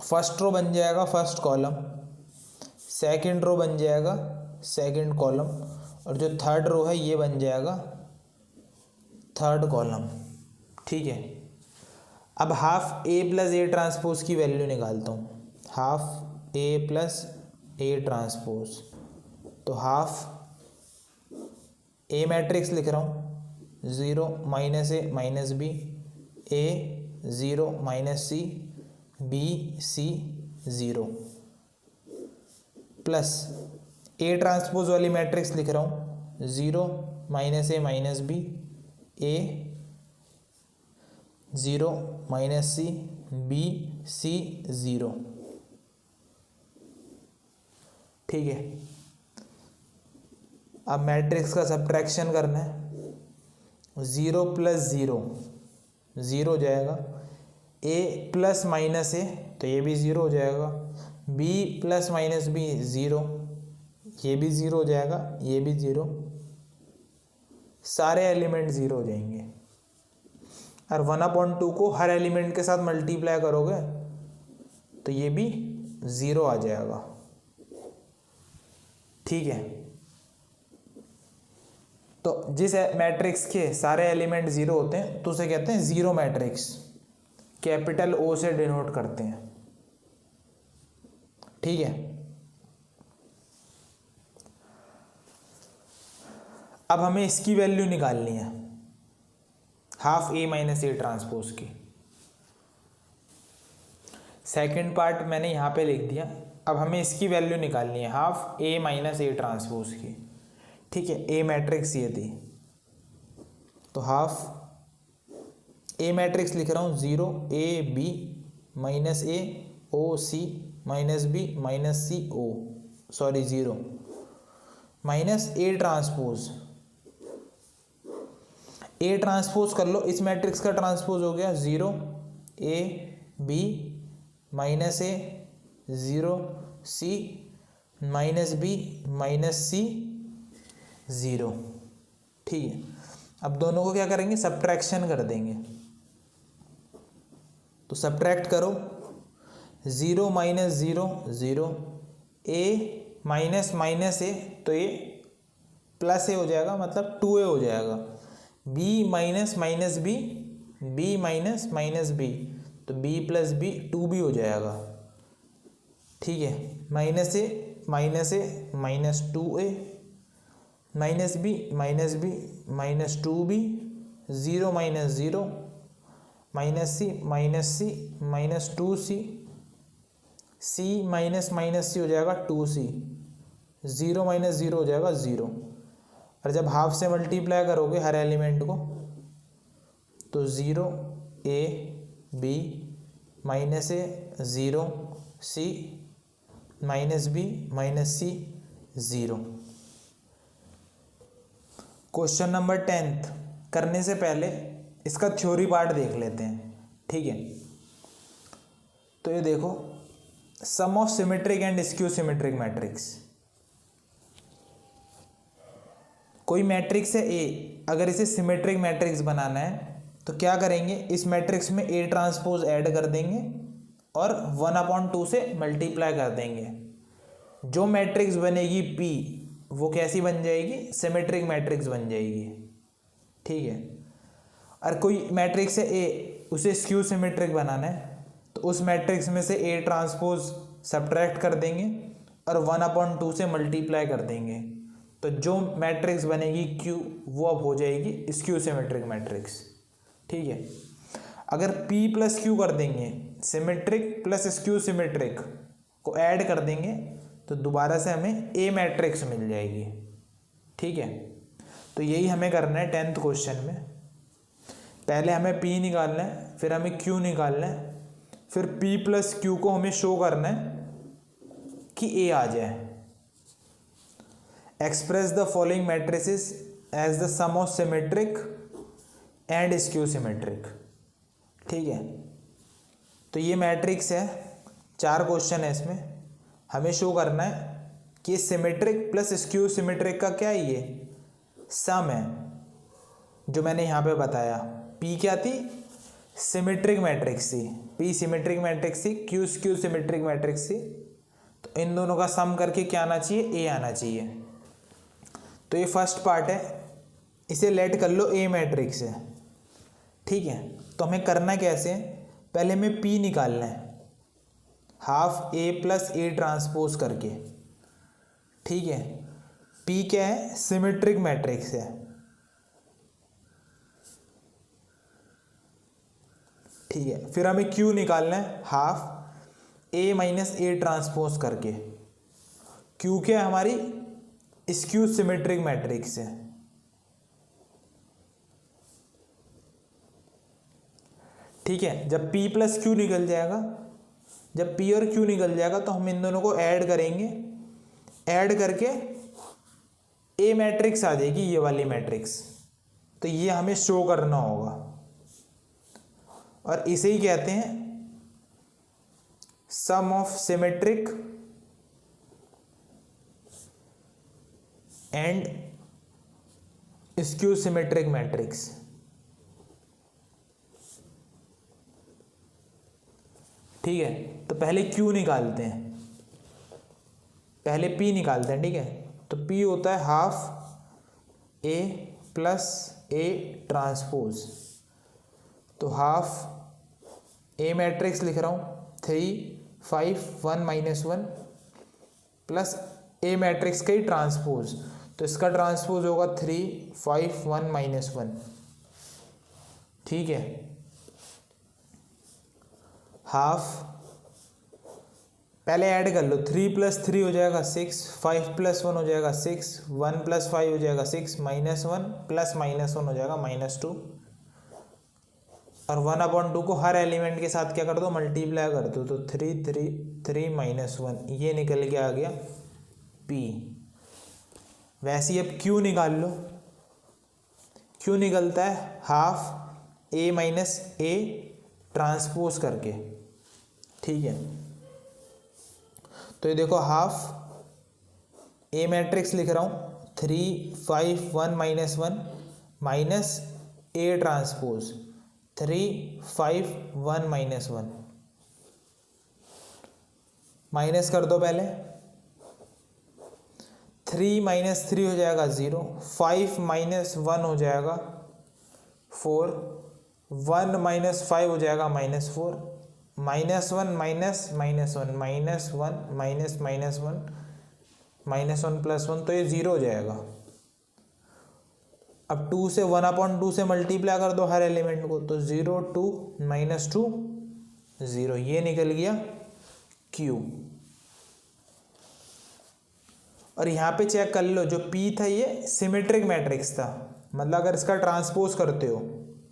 फर्स्ट रो बन जाएगा फर्स्ट कॉलम, सेकंड रो बन जाएगा सेकंड कॉलम, और जो थर्ड रो है ये बन जाएगा थर्ड कॉलम, ठीक है। अब half A plus A transpose की वैल्यू निकालता हूँ, half A plus A transpose. तो हाफ ए मैट्रिक्स लिख रहा हूँ, 0 - A minus B, A 0 - C, B C 0, plus A transpose वाली मैट्रिक्स लिख रहा हूँ, 0 - A minus B, A 0 - C, B C 0, ठीक है। अब मैट्रिक्स का सब्ट्रैक्शन करना है, 0 + 0 0 हो जाएगा, ए प्लस माइनस ए तो ये भी 0 हो जाएगा, बी प्लस माइनस बी 0, ये भी ज़ीरो हो जाएगा, ये भी ज़ीरो, सारे एलिमेंट ज़ीरो हो जाएंगे। और 1/2 को हर एलिमेंट के साथ मल्टीप्लाई करोगे तो ये भी ज़ीरो आ जाएगा। ठीक है, तो जिस मैट्रिक्स के सारे एलिमेंट ज़ीरो होते हैं तो उसे कहते हैं ज़ीरो मैट्रिक्स, कैपिटल ओ से डिनोट करते हैं। ठीक है, अब हमें इसकी वैल्यू निकालनी है, half A minus A transpose की। सेकंड पार्ट मैंने यहाँ पे लिख दिया। अब हमें इसकी वैल्यू निकालनी है, half A minus A transpose की। ठीक है, ए मैट्रिक्स ये थी, तो हाफ ए मैट्रिक्स लिख रहा हूँ, 0 A B minus A O C minus B minus C O, sorry 0 minus A transpose. A transpose कर लो, इस मैट्रिक्स का ट्रांसपोज हो गया 0 A B minus A 0 C minus B minus C 0। ठीक है, अब दोनों को क्या करेंगे, सब्ट्रैक्शन कर देंगे। तो सब्ट्रैक्ट करो, 0 minus 0 0, A minus minus A तो ये प्लस ए हो जाएगा, मतलब 2a हो जाएगा। B minus minus B, B minus minus B तो b प्लस बी 2b हो जाएगा। ठीक है, माइनस ए माइनस 2a माइनस B minus 2b, 0 minus 0 minus C minus 2c, c minus minus C हो जाएगा 2c, 0 माइनस 0 हो जाएगा 0। और जब हाफ से मल्टीप्लाई करोगे हर एलिमेंट को तो 0 A B minus A 0 C minus B minus C 0। Question number 10 करने से पहले इसका थ्योरी पार्ट देख लेते हैं। ठीक है, तो ये देखो, sum of symmetric and skew symmetric matrix. कोई मैट्रिक्स है ए, अगर इसे सिमेट्रिक मैट्रिक्स बनाना है तो क्या करेंगे, इस मैट्रिक्स में ए ट्रांसपोज ऐड कर देंगे और 1/2 से मल्टीप्लाई कर देंगे। जो मैट्रिक्स बनेगी पी वो कैसी बन जाएगी, सिमेट्रिक मैट्रिक्स बन जाएगी। ठीक है, और कोई मैट्रिक्स है ए, उसे स्क्यू सिमेट्रिक बनाना है तो उस मैट्रिक्स में से ए ट्रांसपोज सब्ट्रैक्ट कर देंगे और 1/2 से मल्टीप्लाई कर देंगे, तो जो मैट्रिक्स बनेगी क्यू वो अब हो जाएगी स्क्यू सिमेट्रिक मैट्रिक्स। ठीक है, अगर p प्लस क्यू कर देंगे, सिमेट्रिक प्लस स्क्यू सिमेट्रिक को ऐड कर देंगे तो दोबारा से हमें ए मैट्रिक्स मिल जाएगी। ठीक है, तो यही हमें करना है 10th क्वेश्चन में। पहले हमें p निकालना है, फिर हमें q निकालना है, फिर p प्लस क्यू को हमें शो करना है कि a आ जाए। Express the following matrices as the sum of symmetric and skew symmetric. ठीक है, तो ये मैट्रिक्स है, 4 क्वेश्चन है इसमें। हमें शो करना है कि सिमेट्रिक प्लस स्क्यू सिमेट्रिक का क्या है, ये सम है, जो मैंने यहाँ पे बताया। p क्या थी, सिमेट्रिक मैट्रिक्स थी, p सिमेट्रिक मैट्रिक्स थी, q स्क्यू सिमेट्रिक मैट्रिक्स थी। तो इन दोनों का सम करके क्या आना चाहिए, a आना चाहिए। तो ये फर्स्ट पार्ट है, इसे लेट कर लो a मैट्रिक्स है। ठीक है, तो हमें करना कैसे है, पहले हमें p निकालना है, half a plus A transpose करके। ठीक है, p क्या है, सिमेट्रिक मैट्रिक्स है। ठीक है, फिर हमें q निकालना है, half a minus A transpose करके। q क्या है, हमारी स्क्यू सिमेट्रिक मैट्रिक्स है। ठीक है, जब p प्लस क्यू निकल जाएगा, जब p और q निकल जाएगा तो हम इन दोनों को ऐड करेंगे, ऐड करके a मैट्रिक्स आ जाएगी, ये वाली मैट्रिक्स। तो ये हमें शो करना होगा और इसे ही कहते हैं sum of symmetric and skew symmetric matrix. ठीक है, तो पहले Q निकालते हैं, पहले P निकालते हैं। ठीक है, तो P होता है half A plus A transpose. तो हाफ A मैट्रिक्स लिख रहा हूँ 3 5 1 -1 प्लस A मैट्रिक्स का ही ट्रांसपोज, तो इसका ट्रांसपोज होगा 3 5 1 -1। ठीक है, हाफ पहले ऐड कर लो, 3 + 3 हो जाएगा 6, 5 + 1 हो जाएगा 6, 1 + 5 हो जाएगा 6, -1 प्लस -1 हो जाएगा -2, और 1/2 को हर एलिमेंट के साथ क्या कर दो, मल्टीप्लाई कर दो। तो 3 3 3 -1 ये निकल के आ गया P। वैसे ही अब Q निकाल लो। Q निकलता है half A minus A transpose करके। ठीक है, तो ये देखो हाफ A मैट्रिक्स लिख रहा हूँ 3 5 1 -1 माइनस A ट्रांसपोज 3 5 1 -1। माइनस कर दो पहले, 3 - 3 हो जाएगा 0, 5 - 1 हो जाएगा 4, 1 - 5 हो जाएगा -4, -1 -1 -1 + 1, तो ये 0 हो जाएगा। अब 2 से 1/2 से मल्टीप्लाई कर दो हर एलिमेंट को, तो 0 2 -2 0, ये निकल गया Q। और यहाँ पे चेक कर लो, जो P था ये सिमेट्रिक मैट्रिक्स था, मतलब अगर इसका ट्रांसपोज करते हो,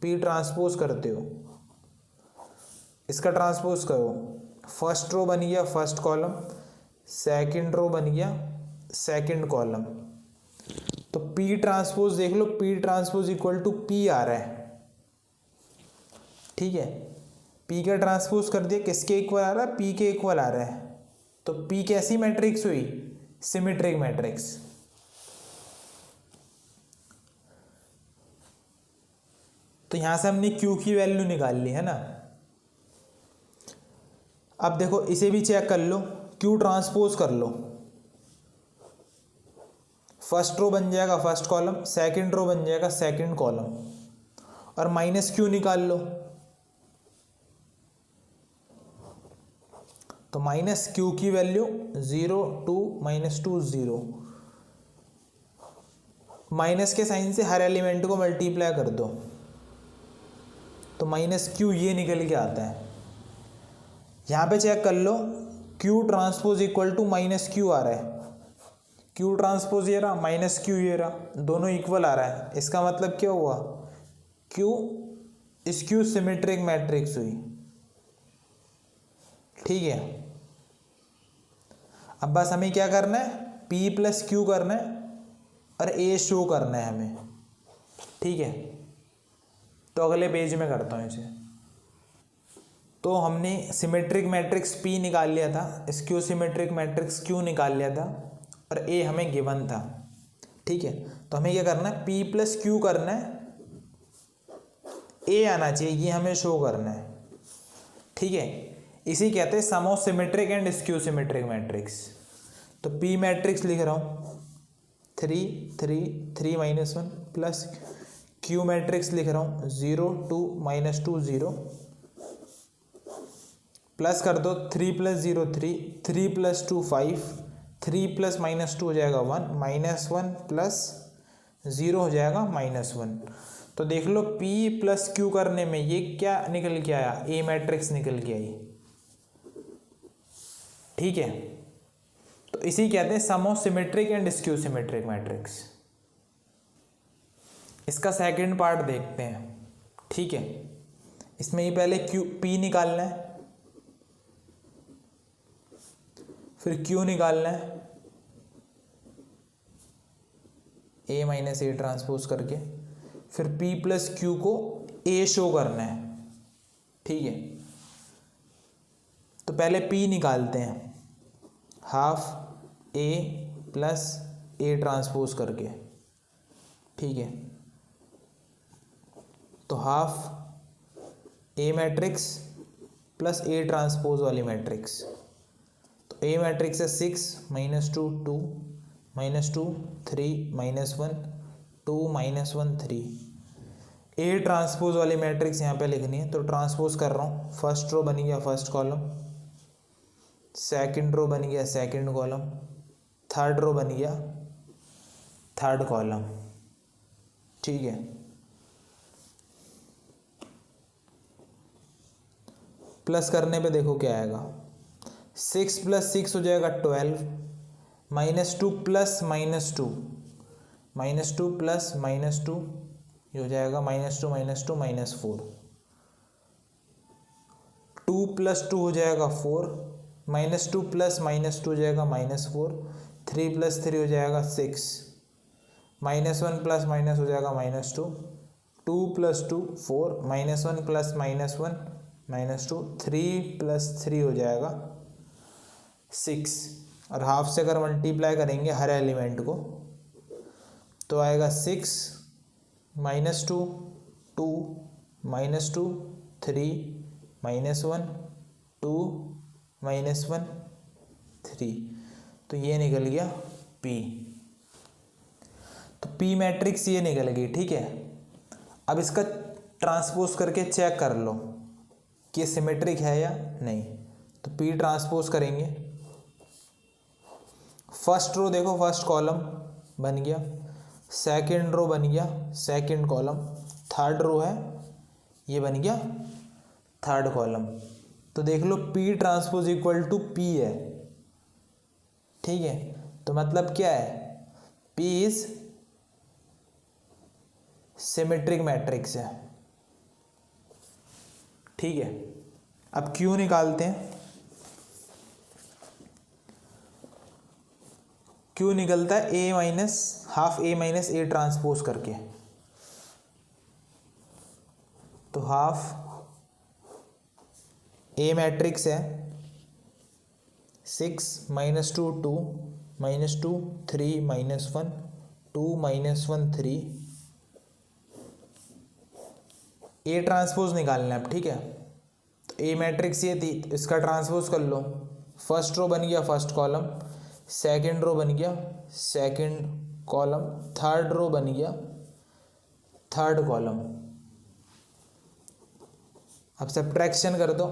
P ट्रांसपोज करते हो, इसका ट्रांसपोज करो, फर्स्ट रो बन गया फर्स्ट कॉलम, सेकंड रो बन गया सेकंड कॉलम। तो P ट्रांसपोज देख लो, P transpose equal to P आ रहा है। ठीक है, P का ट्रांसपोज कर दिया, किसके इक्वल आ रहा है, P के इक्वल आ रहा है। तो P कैसी मैट्रिक्स हुई, सिमेट्रिक मैट्रिक्स। तो यहां से हमने Q की वैल्यू निकाल ली है ना। अब देखो इसे भी चेक कर लो, Q ट्रांसपोज कर लो, फर्स्ट रो बन जाएगा फर्स्ट कॉलम, सेकंड रो बन जाएगा सेकंड कॉलम, और -Q निकाल लो। तो -Q की वैल्यू 0 2 -2 0, माइनस के साइन से हर एलिमेंट को मल्टीप्लाई कर दो, तो -Q ये निकल के आता है। यहाँ पे चेक कर लो, Q transpose equal to -Q आ रहा है, Q ट्रांसपोज ये रहा, -Q ये रहा, दोनों इक्वल आ रहा है। इसका मतलब क्या हुआ, Q स्क्यू सिमेट्रिक मैट्रिक्स हुई। ठीक है, अब बस हमें क्या करना है, P + Q करना है और A शो करना है हमें। ठीक है, तो अगले पेज में करता हूँ इसे। तो हमने सिमेट्रिक मैट्रिक्स P निकाल लिया था, स्क्यू सिमेट्रिक मैट्रिक्स Q निकाल लिया था, और A हमें गिवन था। ठीक है, तो हमें क्या करना है, P + Q करना है, A आना चाहिए, ये हमें शो करना है। ठीक है, इसी कहते हैं sum of symmetric and skew symmetric matrix. तो P मैट्रिक्स लिख रहा हूँ 3 3 3 -1 प्लस Q मैट्रिक्स लिख रहा हूँ 0 2 -2 0, प्लस कर दो 3 + 0 3, 3 + 2 5, 3 + -2 हो जाएगा 1, -1 प्लस 0 हो जाएगा -1। तो देख लो P + Q करने में ये क्या निकल के आया, A मैट्रिक्स निकल के आई। ठीक है, तो इसी कहते हैं sum of symmetric and skew symmetric matrix. इसका सेकंड पार्ट देखते हैं। ठीक है, इसमें ही पहले P निकालना है, फिर Q निकालना है, A - A ट्रांसपोज करके, फिर P + Q को A शो करना है। ठीक है, तो पहले P निकालते हैं, हाफ A + ए ट्रांसपोज करके, ठीक है। तो half A matrix plus A transpose वाली मैट्रिक्स, तो ए मैट्रिक्स है 6 -2 2 -2 3 -1 2 -1 3। ए ट्रांसपोज वाली मैट्रिक्स यहाँ पे लिखनी है, तो ट्रांसपोज कर रहा हूँ। फर्स्ट रो बन गया फर्स्ट कॉलम, सेकंड रो बन गया सेकंड कॉलम, थर्ड रो बन गया थर्ड कॉलम, ठीक है। प्लस करने पे देखो क्या आएगा, 6 + 6 हो जाएगा 12, -2 प्लस -2 -2 प्लस -2 ये हो जाएगा -2 -2 -4, 2 + 2 हो जाएगा 4, -2 प्लस -2 हो जाएगा -4, 3 + 3 हो जाएगा 6, -1 प्लस माइनस हो जाएगा -2, 2 + 2 4, -1 प्लस -1 -2, 3 + 3 हो जाएगा 6। और हाफ से अगर मल्टीप्लाई करेंगे हर एलिमेंट को तो आएगा 6 -2 2 -2 3 -1 2 -1 3, तो ये निकल गया P। तो P मैट्रिक्स ये निकल गई, ठीक है। अब इसका ट्रांसपोज करके चेक कर लो कि सिमेट्रिक है या नहीं। तो P ट्रांसपोज करेंगे, फर्स्ट रो देखो फर्स्ट कॉलम बन गया, सेकंड रो बन गया सेकंड कॉलम, थर्ड रो है ये बन गया थर्ड कॉलम। तो देख लो P ट्रांसपोज = P है, ठीक है। तो मतलब क्या है, P इज सिमेट्रिक मैट्रिक्स है, ठीक है। अब Q निकालते हैं। Q निकलता है हाफ A ट्रांसपोज करके, तो हाफ A मैट्रिक्स है 6 -2 2 -2 3 -1 2 -1 3, A ट्रांसपोज निकालना है अब, ठीक है। तो A मैट्रिक्स ये थी, तो इसका ट्रांसपोज कर लो। फर्स्ट रो बन गया फर्स्ट कॉलम, सेकंड रो बन गया सेकंड कॉलम, थर्ड रो बन गया थर्ड कॉलम। अब सब्ट्रैक्शन कर दो,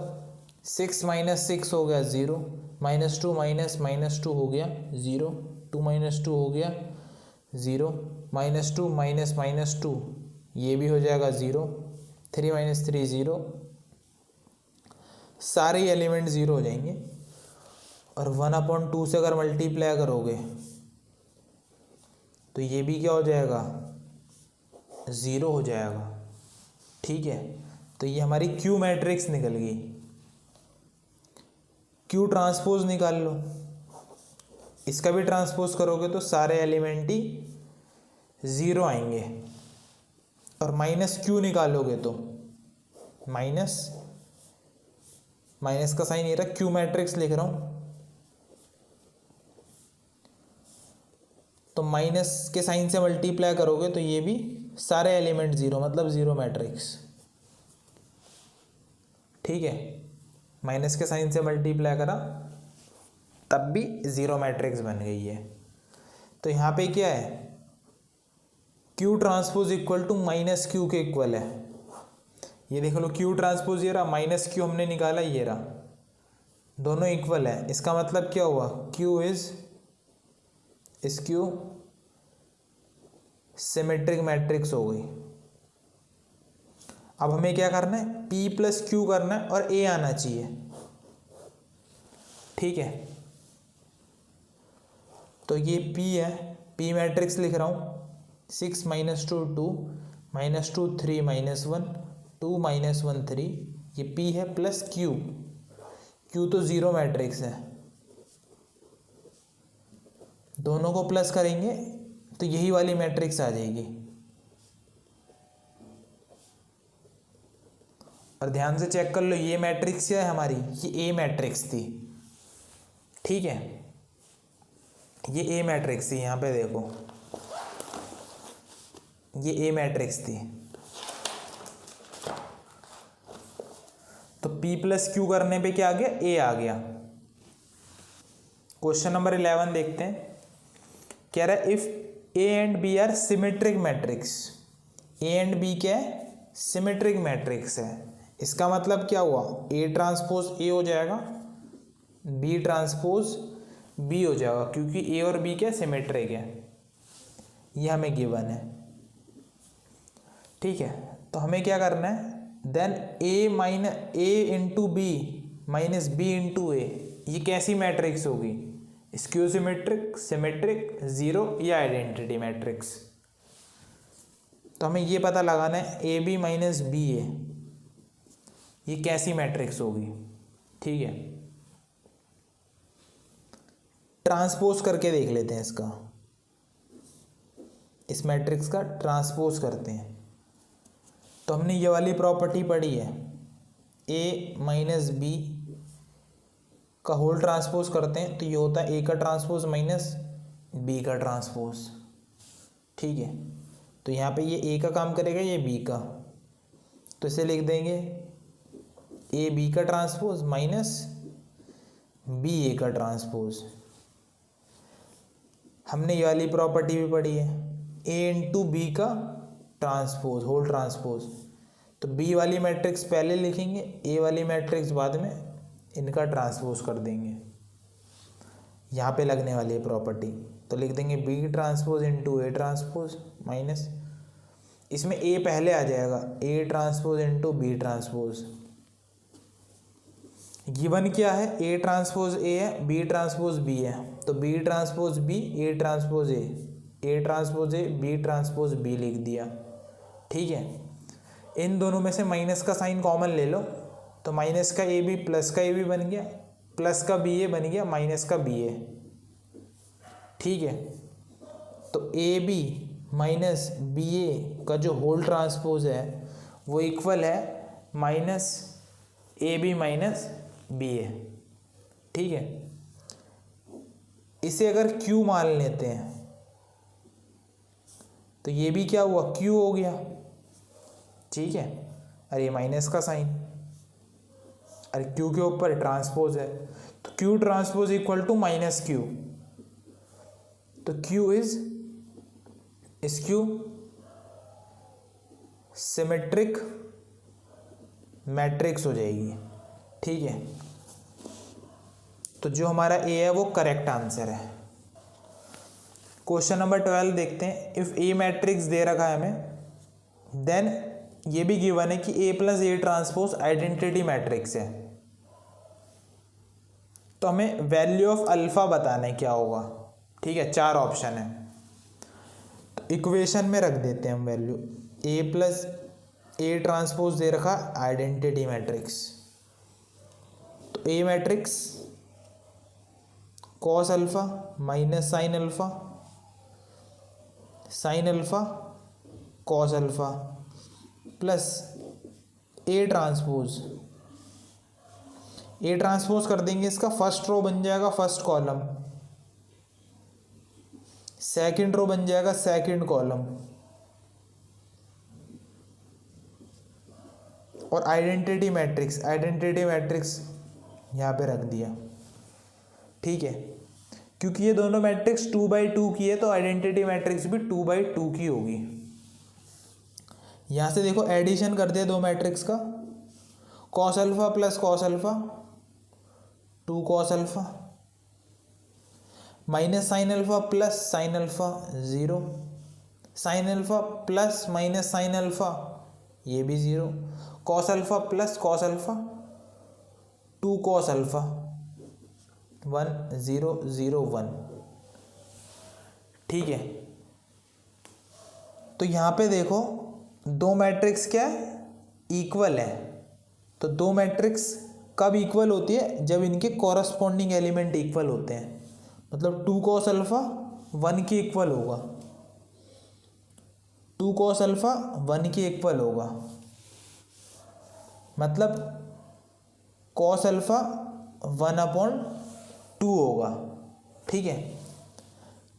6 - 6 हो गया 0, -2 -2 हो गया 0, 2 -2 हो गया 0, -2 -2 ये भी हो जाएगा 0, 3 - 3 0, सारे एलिमेंट 0 हो जाएंगे। और 1/2 से अगर मल्टीप्लाई करोगे तो ये भी क्या हो जाएगा, 0 हो जाएगा, ठीक है। तो ये हमारी Q मैट्रिक्स निकल गई। Q ट्रांसपोज निकाल लो, इसका भी ट्रांसपोज करोगे तो सारे एलिमेंट ही 0 आएंगे। और -Q निकालोगे तो माइनस का साइन ये रहा, Q मैट्रिक्स लिख रहा हूं, तो माइनस के साइन से मल्टीप्लाई करोगे तो ये भी सारे एलिमेंट 0, मतलब 0 मैट्रिक्स, ठीक है। माइनस के साइन से मल्टीप्लाई करा तब भी 0 मैट्रिक्स बन गई है। तो यहाँ पे क्या है, Q ट्रांसपोज = -Q के इक्वल है। ये देख लो Q ट्रांसपोज ये रहा, -Q हमने निकाला ये रहा, दोनों इक्वल है। इसका मतलब क्या हुआ, Q सिमेट्रिक मैट्रिक्स हो गई। अब हमें क्या करना है, P + Q करना है और A आना चाहिए, ठीक है। तो ये P है, P मैट्रिक्स लिख रहा हूँ, 6 -2 2 -2 3 -1 2 -1 3, ये P है प्लस Q तो 0 मैट्रिक्स है, दोनों को प्लस करेंगे तो यही वाली मैट्रिक्स आ जाएगी। और ध्यान से चेक कर लो, ये मैट्रिक्स क्या है हमारी, ये A मैट्रिक्स थी, ठीक है। ये ए मैट्रिक्स थी, यहाँ पे देखो ये ए मैट्रिक्स थी, तो P प्लस क्यू करने पे क्या आ गया, ए आ गया। क्वेश्चन नंबर 11 देखते हैं। कह रहा है if A and B are symmetric matrix, A and B क्या है, सिमेट्रिक मैट्रिक्स है। इसका मतलब क्या हुआ, ए ट्रांसपोज ए हो जाएगा, बी ट्रांसपोज बी हो जाएगा, क्योंकि ए और बी क्या सिमेट्रिक है, ये हमें गिवन है। ठीक है, तो हमें क्या करना है, then A into B minus B into A, ये कैसी मैट्रिक्स होगी, स्क्यू सिमेट्रिक, सिमेट्रिक, जीरो या आइडेंटिटी मैट्रिक्स। तो हमें ये पता लगाना है A B minus B A ये कैसी मैट्रिक्स होगी। ठीक है, ट्रांसपोज करके देख लेते हैं इसका, इस मैट्रिक्स का ट्रांसपोज करते हैं। तो हमने ये वाली प्रॉपर्टी पढ़ी है, ए माइनस बी का होल ट्रांसपोज करते हैं तो ये होता है ए का ट्रांसपोज माइनस बी का ट्रांसपोज। ठीक है, तो यहाँ पे ये ए का काम करेगा, ये बी का, तो इसे लिख देंगे ए बी का ट्रांसपोज माइनस बी ए का ट्रांसपोज। हमने ये वाली प्रॉपर्टी भी पढ़ी है, ए इंटू बी का ट्रांसपोज, होल ट्रांसपोज, तो बी वाली मैट्रिक्स पहले लिखेंगे, ए वाली मैट्रिक्स बाद में, इनका ट्रांसपोज कर देंगे। यहाँ पे लगने वाली है प्रॉपर्टी, तो लिख देंगे B transpose into A transpose minus, इसमें ए पहले आ जाएगा, A transpose into B transpose. Given क्या है, ए ट्रांसपोज ए है, बी ट्रांसपोज बी है, तो B transpose B, A transpose A transpose A, B transpose B लिख दिया। ठीक है, इन दोनों में से माइनस का साइन कॉमन ले लो, तो माइनस का ए बी प्लस का ए बी बन गया, प्लस का बी ए बन गया माइनस का बी ए। ठीक है, तो A B minus B A का जो होल ट्रांसपोज है वो इक्वल है minus A B minus B A. ठीक है, इसे अगर Q मान लेते हैं तो ये भी क्या हुआ, Q हो गया। ठीक है, अरे माइनस का साइन, अरे Q के ऊपर ट्रांसपोज है, तो Q transpose equal to minus Q, तो Q is skew symmetric matrix हो जाएगी। ठीक है, तो जो हमारा ए है वो करेक्ट आंसर है। क्वेश्चन नंबर 12 देखते हैं। इफ ए मैट्रिक्स दे रखा है हमें, देन ये भी गिवन है कि A plus A transpose identity matrix है, तो हमें वैल्यू ऑफ अल्फा बताना है क्या होगा। ठीक है, 4 ऑप्शन है, तो इक्वेशन में रख देते हैं हम value, A plus A transpose दे रखा आइडेंटिटी मैट्रिक्स, तो A matrix cos alpha minus sine alpha, sine alpha cos alpha plus A transpose, A transpose कर देंगे, इसका फर्स्ट रो बन जाएगा फर्स्ट कॉलम, सेकंड रो बन जाएगा सेकंड कॉलम, और आइडेंटिटी मैट्रिक्स, आइडेंटिटी मैट्रिक्स यहाँ पे रख दिया। ठीक है, क्योंकि ये दोनों मैट्रिक्स 2/2 की है तो आइडेंटिटी मैट्रिक्स भी 2/2 की होगी। यहाँ से देखो एडिशन कर दिया दो मैट्रिक्स का, cos alpha plus cos alpha 2 cos alpha, minus sine alpha plus sine alpha 0, sine alpha plus minus sine alpha ये भी 0, cos alpha plus cos alpha 2 cos alpha 1 0 0 1। ठीक है, तो यहाँ पे देखो दो मैट्रिक्स क्या है, इक्वल है, तो दो मैट्रिक्स कब इक्वल होती है, जब इनके कॉरस्पॉन्डिंग एलिमेंट इक्वल होते हैं, मतलब 2 कॉस अल्फा 1 के इक्वल होगा, 2 कॉस अल्फा 1 के इक्वल होगा, मतलब कॉस अल्फा 1/2 होगा। ठीक है,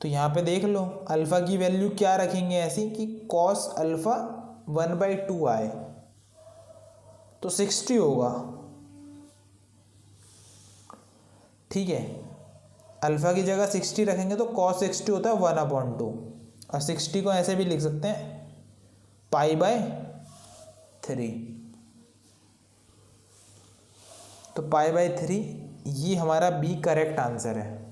तो यहाँ पे देख लो अल्फ़ा की वैल्यू क्या रखेंगे ऐसी कि कॉस अल्फ़ा 1/2 आए, तो 60 होगा। ठीक है, अल्फ़ा की जगह 60 रखेंगे तो कॉस 60 होता है 1/2, और 60 को ऐसे भी लिख सकते हैं π/3। तो π/3 ये हमारा बी करेक्ट आंसर है।